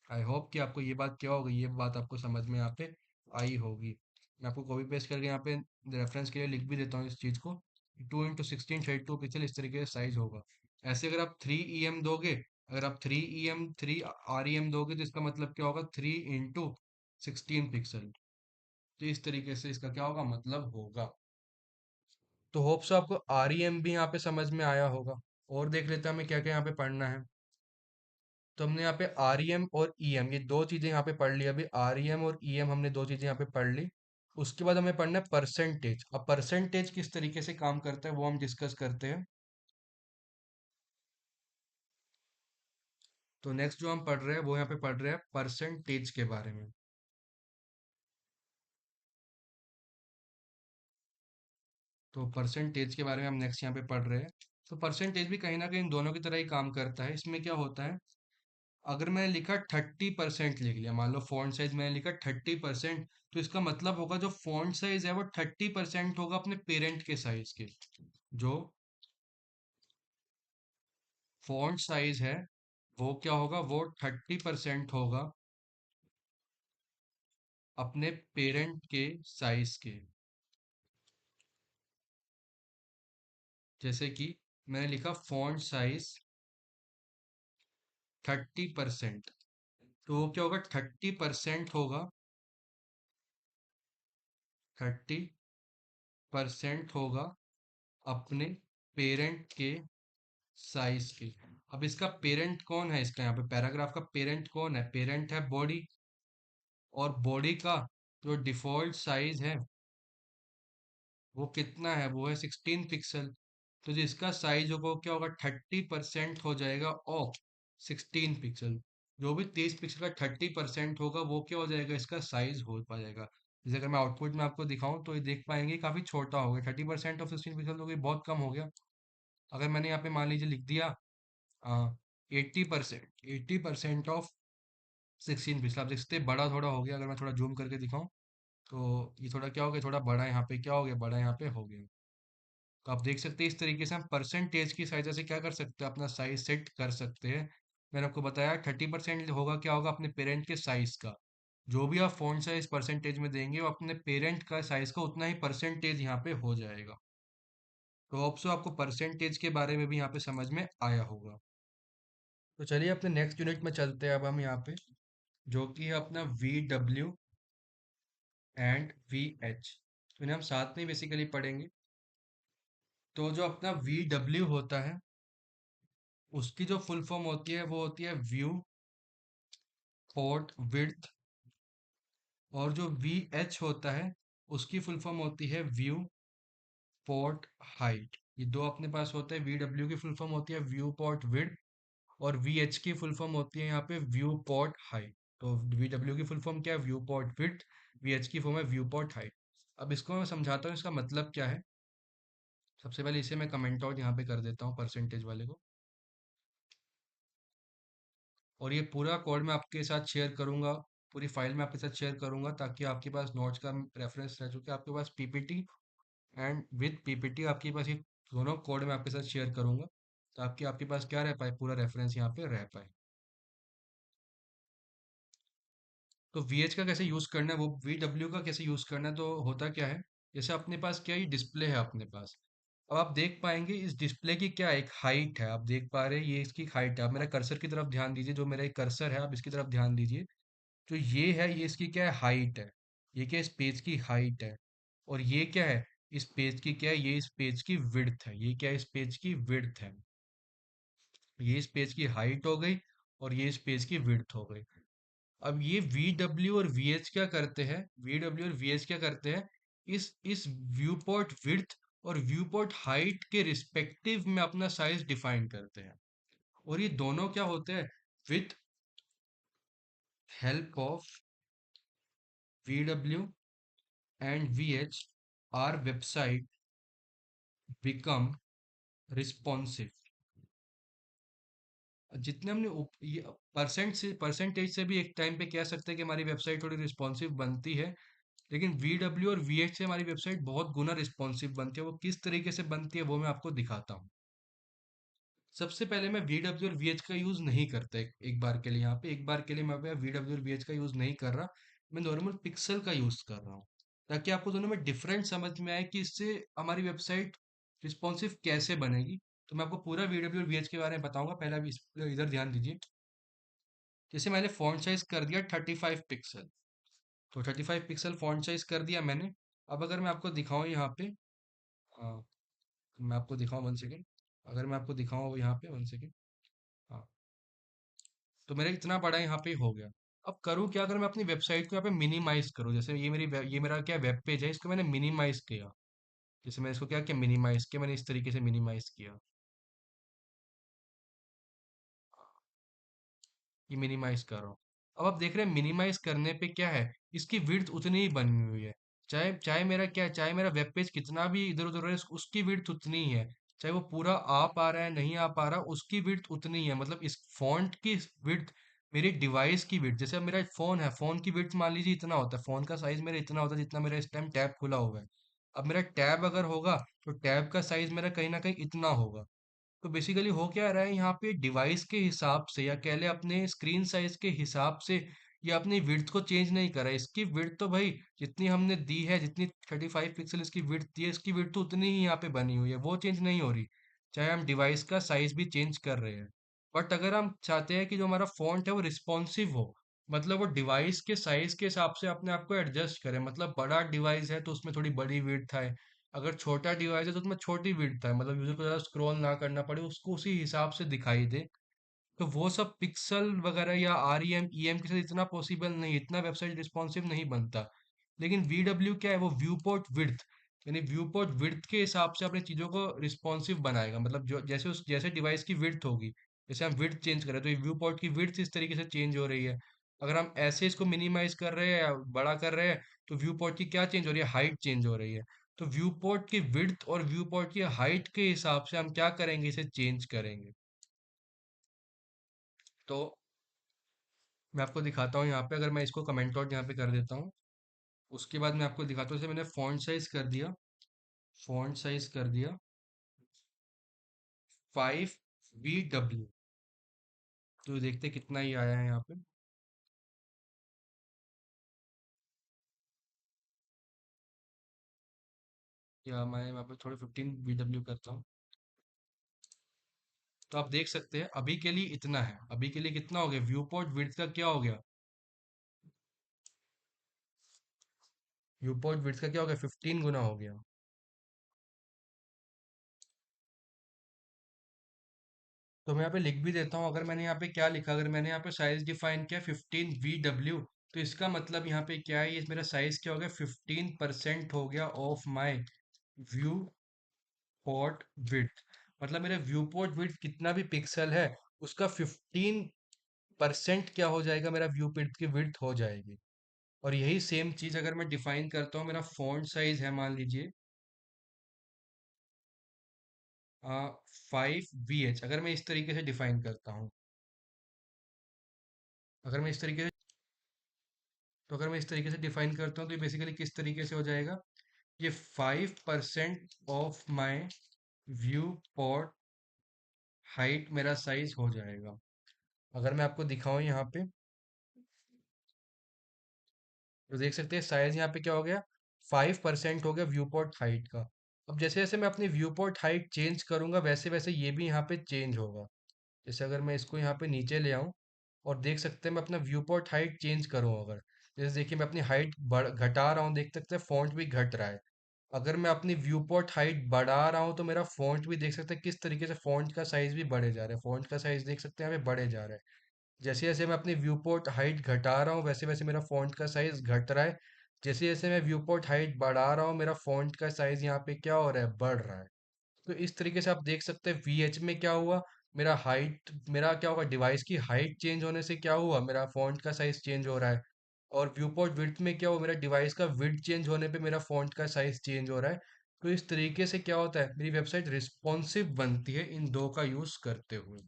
आई होप कि आपको ये बात क्या होगी, ये बात आपको समझ में यहाँ पे आई होगी। मैं आपको कॉपी पेस्ट करके यहाँ पे रेफरेंस के लिए लिख भी देता हूँ इस चीज़ को। 2 × 16 32 पिक्सल इस तरीके से साइज होगा। ऐसे अगर आप 3 EM दोगे, अगर आप 3 REM दोगे, तो इसका मतलब क्या होगा, 3 × 16 पिक्सल। तो इस तरीके से इसका क्या होगा, मतलब होगा। तो होप सो आपको REM भी यहाँ पे समझ में आया होगा। और देख लेते हैं हमें क्या क्या यहाँ पे पढ़ना है। तो हमने यहाँ पे REM और EM, ये दो चीजें यहाँ पे पढ़ ली। अभी REM और EM हमने दो चीजें यहाँ पे पढ़ ली। उसके बाद हमें पढ़ना है परसेंटेज। अब परसेंटेज किस तरीके से काम करता है वो हम डिस्कस करते हैं। तो नेक्स्ट जो हम पढ़ रहे हैं वो यहाँ पे पढ़ रहे हैं परसेंटेज के बारे में। तो परसेंटेज के बारे में हम नेक्स्ट यहाँ पे पढ़ रहे हैं। तो परसेंटेज भी कहीं ना कहीं दोनों की तरह ही काम करता है। इसमें क्या होता है, अगर मैंने लिखा 30% लिख लिया, मान लो फॉन्ट साइज मैंने लिखा 30%, तो इसका मतलब होगा जो फॉन्ट साइज है वो 30% होगा अपने पेरेंट के साइज के। जो फॉन्ट साइज है वो क्या होगा, वो 30% होगा अपने पेरेंट के साइज के। जैसे कि मैंने लिखा फॉन्ट साइज 30%, तो वो क्या होगा, 30% होगा, 30% होगा अपने पेरेंट के साइज के। अब इसका पेरेंट कौन है, इसका यहाँ पे पैराग्राफ का पेरेंट कौन है, पेरेंट है बॉडी। और बॉडी का जो डिफॉल्ट साइज है वो कितना है, वो है 16 पिक्सल। तो जिसका साइज होगा वो क्या होगा, 30% हो जाएगा ऑफ 16 पिक्सल। जो भी 30 पिक्सल का 30% होगा वो क्या हो जाएगा, इसका साइज हो पाएगा। जैसे अगर मैं आउटपुट में आपको दिखाऊं तो ये देख पाएंगे काफी छोटा हो गया, 30% ऑफ 16 पिक्सल, तो ये बहुत कम हो गया। अगर मैंने यहाँ पे मान लीजिए लिख दिया 80% ऑफ 16 पिक्सल, आप देख सकते हैं बड़ा थोड़ा हो गया। अगर मैं थोड़ा जूम करके दिखाऊं तो ये थोड़ा क्या हो गया, थोड़ा बड़ा यहाँ पे क्या हो गया, बड़ा यहाँ पे हो गया। तो आप देख सकते हैं इस तरीके से हम परसेंटेज की सहायता से क्या कर सकते हैं, अपना साइज सेट कर सकते हैं। मैंने आपको बताया 30% होगा, क्या होगा, अपने पेरेंट के साइज का। जो भी आप फॉन्ट साइज परसेंटेज में देंगे वो अपने पेरेंट का साइज का उतना ही परसेंटेज यहाँ पे हो जाएगा। तो होप सो आपको परसेंटेज के बारे में भी यहाँ पे समझ में आया होगा। तो चलिए अपने नेक्स्ट यूनिट में चलते हैं अब हम यहाँ पे, जो कि है अपना V W and V H. तो इन्हें हम साथ में बेसिकली पढ़ेंगे। तो जो अपना वी डब्ल्यू होता है उसकी जो फुल फॉर्म होती है वो होती है व्यू पोर्ट विड्थ। और जो वी एच होता है उसकी फुल फॉर्म होती है व्यू पोर्ट हाइट। ये दो अपने पास होते हैं। वी डब्ल्यू की फुल फॉर्म होती है व्यू पोर्ट विड्थ, और वी एच की फुल फॉर्म होती है यहाँ पे व्यू पोर्ट हाइट। तो वी डब्ल्यू की फुल फॉर्म क्या है, view port width. V H की फॉर्म है व्यू पोर्ट हाइट। अब इसको मैं समझाता हूँ इसका मतलब क्या है। सबसे पहले इसे मैं कमेंट आउट यहाँ पे कर देता हूँ परसेंटेज वाले को। और ये पूरा कोड मैं आपके साथ शेयर करूंगा, पूरी फाइल में आपके साथ शेयर करूंगा, ताकि आपके पास नोट्स का रेफरेंस रह चुके, आपके पास पीपीटी एंड विद पीपीटी आपके पास ये दोनों कोड मैं आपके साथ शेयर करूंगा, ताकि आपके पास क्या रह पाए, पूरा रेफरेंस यहाँ पे रह पाए। तो वीएच का कैसे यूज़ करना है, वो वी डब्ल्यू का कैसे यूज़ करना है, तो होता क्या है, जैसे अपने पास क्या ये डिस्प्ले है अपने पास। अब आप देख पाएंगे इस डिस्प्ले की क्या एक हाइट है, आप देख पा रहे हैं ये इसकी हाइट है। आप मेरा कर्सर की तरफ ध्यान दीजिए, जो मेरा एक कर्सर है आप इसकी तरफ ध्यान दीजिए। तो ये है, ये इसकी क्या है, हाइट है। ये क्या है, इस पेज की हाइट है। और ये क्या है, इस पेज की क्या है, ये इस पेज की विड्थ है। ये क्या है, इस पेज की विड्थ है। ये इस पेज की हाइट हो गई और ये इस पेज की विड्थ हो गई। अब ये वी डब्ल्यू और वी एच क्या करते हैं, वी डब्ल्यू और वी एच क्या करते हैं, इस व्यू पोर्ट विड्थ और व्यू पोर्ट हाइट के रिस्पेक्टिव में अपना साइज डिफाइन करते हैं। और ये दोनों क्या होते हैं, with help of V W and V H our website become responsive. जितने हमने ये परसेंटेज से भी एक टाइम पे कह सकते हैं कि हमारी वेबसाइट थोड़ी रिस्पॉन्सिव बनती है। लेकिन वी डब्ल्यू और वी एच से हमारी वेबसाइट बहुत गुना रिस्पॉन्सिव बनती है। वो किस तरीके से बनती है वो मैं आपको दिखाता हूँ। सबसे पहले मैं वी डब्ल्यू और वी एच का यूज़ नहीं करता, एक बार के लिए यहाँ पे, एक बार के लिए मैं वी डब्ल्यू और वी एच का यूज़ नहीं कर रहा। मैं नॉर्मल पिक्सल का यूज़ कर रहा हूँ, ताकि आपको दोनों में डिफरेंस समझ में आए कि इससे हमारी वेबसाइट रिस्पॉन्सिव कैसे बनेगी। तो मैं आपको पूरा वी डब्ल्यू और वी एच के बारे में बताऊंगा। पहले आप इधर ध्यान दीजिए। जैसे मैंने फॉन्ट साइज कर दिया 35 पिक्सल, तो 35 पिक्सल फॉन्ट साइज कर दिया मैंने। अब अगर मैं आपको दिखाऊं यहाँ पे, हाँ, मैं आपको दिखाऊं 1 सेकेंड। अगर मैं आपको दिखाऊं यहाँ पे 1 सेकेंड, हाँ, तो मेरा इतना बड़ा यहाँ पे हो गया। अब करूँ क्या, अगर मैं अपनी वेबसाइट को यहाँ पे मिनिमाइज करूँ, जैसे ये मेरा क्या वेब पेज है, इसको मैंने मिनिमाइज किया। जैसे मैंने इसको क्या किया, मिनिमाइज किया, मैंने इस तरीके से मिनिमाइज किया। ये मिनिमाइज कर रहा हूँ। अब आप देख रहे हैं मिनिमाइज करने पे क्या है, इसकी विड्थ उतनी ही बनी हुई है। चाहे चाहे मेरा क्या है, चाहे मेरा वेब पेज कितना भी इधर उधर है, उसकी विड्थ उतनी ही है। चाहे वो पूरा आ पा रहा है नहीं आ पा रहा, उसकी विड्थ उतनी ही है। मतलब इस फॉन्ट की विड्थ मेरी डिवाइस की विड्थ, जैसे अब मेरा फोन है, फोन की विड्थ मान लीजिए इतना होता है, फोन का साइज मेरा इतना होता है जितना मेरा इस टाइम टैब खुला हुआ है। अब मेरा टैब अगर होगा तो टैब का साइज मेरा कहीं ना कहीं इतना होगा। तो बेसिकली हो क्या रहा है यहाँ पे, डिवाइस के हिसाब से या कह ले अपने स्क्रीन साइज के हिसाब से ये अपनी विड्थ को चेंज नहीं कर रहा है। इसकी विड्थ तो भाई जितनी हमने दी है, जितनी 35 पिक्सल इसकी विड्थ दी है, इसकी विड्थ तो उतनी ही यहाँ पे बनी हुई है, वो चेंज नहीं हो रही, चाहे हम डिवाइस का साइज भी चेंज कर रहे हैं। बट अगर हम चाहते हैं कि जो हमारा फॉन्ट है वो रिस्पॉन्सिव हो, मतलब वो डिवाइस के साइज के हिसाब से अपने आप को एडजस्ट करे, मतलब बड़ा डिवाइस है तो उसमें थोड़ी बड़ी विड्थ है, अगर छोटा डिवाइस है तो उसमें छोटी विड्थ है, मतलब यूजर को ज़्यादा स्क्रॉल ना करना पड़े, उसको उसी हिसाब से दिखाई दे। तो वो सब पिक्सल वगैरह या R E M E M के साथ इतना पॉसिबल नहीं, इतना वेबसाइट रिस्पॉन्सिव नहीं बनता। लेकिन वी डब्ल्यू क्या है, वो व्यू पोर्ट विड्थ, यानी व्यू पोर्ट विड्थ के हिसाब से अपनी चीज़ों को रिस्पॉन्सिव बनाएगा। मतलब जो जैसे उस जैसे डिवाइस की विड्थ होगी, जैसे हम विड्थ चेंज करें तो ये व्यू पोर्ट की विड्थ इस तरीके से चेंज हो रही है। अगर हम ऐसे इसको मिनिमाइज कर रहे हैं या बड़ा कर रहे हैं, तो व्यू पोर्ट की क्या चेंज हो रही है, हाइट चेंज हो रही है। तो व्यू पोर्ट की विड्थ और व्यू पोर्ट की हाइट के हिसाब से हम क्या करेंगे, इसे चेंज करेंगे। तो मैं आपको दिखाता हूँ यहाँ पे, अगर मैं इसको कमेंट आउट यहाँ पे कर देता हूँ, उसके बाद मैं आपको दिखाता हूँ। जैसे मैंने फॉन्ट साइज कर दिया, फॉन्ट साइज कर दिया 5 VW, तो देखते हैं कितना ही आया है यहाँ पे। या मैं यहाँ पे थोड़े 15 VW करता हूँ, तो आप देख सकते हैं अभी के लिए इतना है। अभी के लिए कितना हो गया, व्यू पोर्ट विड्थ का क्या हो गया, व्यू पोर्ट विड्थ का क्या हो गया, 15 गुना हो गया। तो मैं यहाँ पे लिख भी देता हूँ, अगर मैंने यहाँ पे क्या लिखा, अगर मैंने यहाँ पे साइज डिफाइन किया 15 VW, तो इसका मतलब यहाँ पे क्या है, ये मेरा साइज क्या हो गया, 15% हो गया of my view port width. मतलब मेरे व्यू पोर्ट विड्थ कितना भी पिक्सल है, उसका 15% क्या हो जाएगा, मेरा व्यू पोर्ट की विड्थ हो जाएगी। और यही सेम चीज अगर मैं डिफाइन करता हूँ, मेरा फॉन्ट साइज है मान लीजिए 5 VH, अगर मैं इस तरीके से डिफाइन करता हूँ, अगर मैं इस तरीके से तो अगर मैं इस तरीके से डिफाइन करता हूँ तो ये बेसिकली किस तरीके से हो जाएगा, ये 5% of my view port height मेरा साइज हो जाएगा। अगर मैं आपको दिखाऊं यहाँ पे, तो देख सकते हैं साइज यहाँ पे क्या हो गया, 5% हो गया व्यू पोर्ट हाइट का। अब जैसे जैसे मैं अपनी व्यू पोर्ट हाइट चेंज करूंगा, वैसे वैसे ये भी यहाँ पे चेंज होगा। जैसे अगर मैं इसको यहाँ पे नीचे ले आऊं, और देख सकते हैं मैं अपना व्यू पोर्ट हाइट चेंज करूँ अगर, जैसे देखिए मैं अपनी हाइट बढ़ घटा रहा हूँ, देख सकते हैं फॉन्ट भी घट रहा है। अगर मैं अपनी व्यू पोर्ट हाइट बढ़ा रहा हूँ तो मेरा फॉन्ट भी देख सकते हैं किस तरीके से फॉन्ट का साइज भी बढ़े जा रहा है, फॉन्ट का साइज देख सकते हैं यहाँ पे बढ़े जा रहा है। जैसे जैसे मैं अपनी व्यू पोर्ट हाइट घटा रहा हूँ, वैसे वैसे मेरा फॉन्ट का साइज घट रहा है। जैसे जैसे मैं व्यू पोर्ट हाइट बढ़ा रहा हूँ, मेरा फॉन्ट का साइज यहाँ पे क्या हो रहा है, बढ़ रहा है। तो इस तरीके से आप देख सकते हैं VH में क्या हुआ, मेरा हाइट, मेरा क्या होगा, डिवाइस की हाइट चेंज होने से क्या हुआ, मेरा फॉन्ट का साइज चेंज हो रहा है। और व्यू पोर्ट विड्थ में क्या हुआ, मेरा डिवाइस का विड्थ चेंज होने पे मेरा फॉन्ट का साइज चेंज हो रहा है। तो इस तरीके से क्या होता है, मेरी वेबसाइट रिस्पॉन्सिव बनती है इन दो का यूज करते हुए।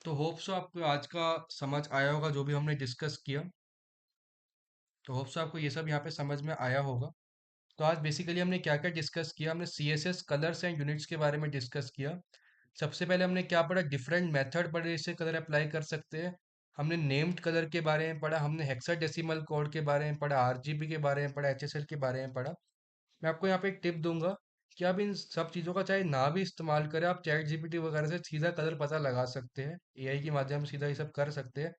तो होप सो आपको आज का समझ आया होगा जो भी हमने डिस्कस किया। तो होप सो आपको ये सब यहाँ पे समझ में आया होगा। तो आज बेसिकली हमने क्या क्या डिस्कस किया, हमने CSS कलर्स एंड यूनिट्स के बारे में डिस्कस किया। सबसे पहले हमने क्या पढ़ा, डिफरेंट मेथड पढ़े इससे कलर अप्लाई कर सकते हैं। हमने नेम्ड कलर के बारे में पढ़ा, हमने हेक्साडेसिमल कोड के बारे में पढ़ा, RGB के बारे में पढ़ा, HSL के बारे में पढ़ा। मैं आपको यहाँ पे एक टिप दूंगा कि आप इन सब चीज़ों का चाहे ना भी इस्तेमाल करें, आप चैट जीपीटी वगैरह से सीधा कलर पता लगा सकते हैं, AI के माध्यम से सीधा ये सब कर सकते हैं।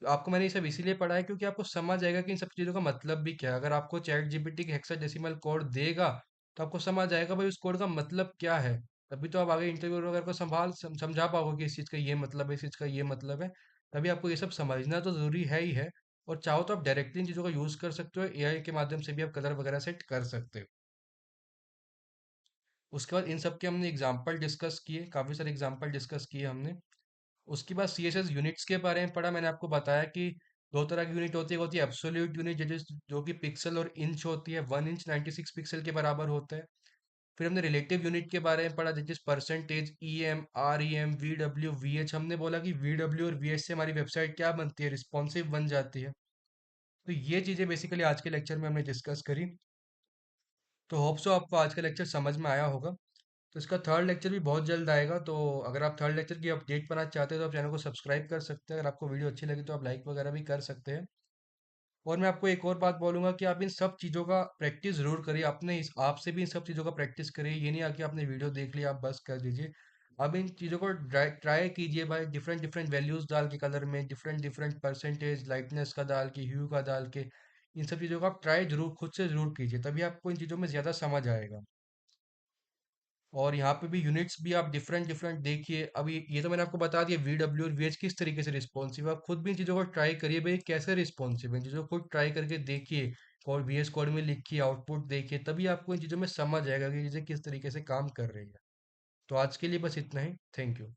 आपको मैंने ये सब इसीलिए पढ़ा है क्योंकि आपको समझ आएगा कि इन सब चीज़ों का मतलब भी क्या है। अगर आपको चैट जीपीटी के हेक्साडेसिमल कोड देगा तो आपको समझ आएगा भाई उस कोड का मतलब क्या है। तभी तो आप आगे इंटरव्यू वगैरह को समझा पाओगे कि इस चीज़ का ये मतलब है, इस चीज़ का ये मतलब है। तभी आपको ये सब समझना तो ज़रूरी है ही है। और चाहो तो आप डायरेक्टली इन चीज़ों का यूज़ कर सकते हो, AI के माध्यम से भी आप कलर वगैरह सेट कर सकते हो। उसके बाद इन सब के हमने एग्जाम्पल डिस्कस किए, काफ़ी सारे एग्जाम्पल डिस्कस किए हमने। उसके बाद सीएसएस यूनिट्स के बारे में पढ़ा। मैंने आपको बताया कि दो तरह की यूनिट होती है। एक होती है एब्सोल्यूट यूनिट, जो कि पिक्सल और इंच होती है। 1 इंच 96 पिक्सल के बराबर होता है। फिर हमने रिलेटिव यूनिट के बारे में पढ़ा, जिस percentage, EM, REM, VW, VH। हमने बोला कि VW और VH से हमारी वेबसाइट क्या बनती है, रिस्पॉन्सिव बन जाती है। तो ये चीज़ें बेसिकली आज के लेक्चर में हमने डिस्कस करी। तो होप सो आपको आज का लेक्चर समझ में आया होगा। तो इसका थर्ड लेक्चर भी बहुत जल्द आएगा। तो अगर आप थर्ड लेक्चर की अपडेट पाना चाहते हैं तो आप चैनल को सब्सक्राइब कर सकते हैं। अगर आपको वीडियो अच्छी लगी तो आप लाइक वगैरह भी कर सकते हैं। और मैं आपको एक और बात बोलूंगा कि आप इन सब चीज़ों का प्रैक्टिस जरूर करिए। अपने इस आप से भी इन सब चीज़ों का प्रैक्टिस करिए। ये नहीं आके आपने वीडियो देख लिया आप बस कर दीजिए। अब इन चीज़ों को ट्राई कीजिए भाई, डिफरेंट डिफरेंट वैल्यूज डाल के, कलर में डिफरेंट डिफरेंट परसेंटेज, लाइटनेस का डाल के, ह्यू का डाल के, इन सब चीज़ों का आप ट्राई जरूर खुद से जरूर कीजिए, तभी आपको इन चीज़ों में ज़्यादा समझ आएगा। और यहाँ पे भी यूनिट्स भी आप डिफरेंट डिफरेंट देखिए। अभी ये तो मैंने आपको बता दिया VW और VH किस तरीके से रिस्पॉन्सिव है। आप खुद भी इन चीज़ों को ट्राई करिए भाई, कैसे रिस्पॉन्सिव है। इन चीज़ों को खुद ट्राई करके देखिए, और VS कोड में लिखिए, आउटपुट देखिए, तभी आपको इन चीज़ों में समझ आएगा कि चीज़ें किस तरीके से काम कर रही है। तो आज के लिए बस इतना ही। Thank you.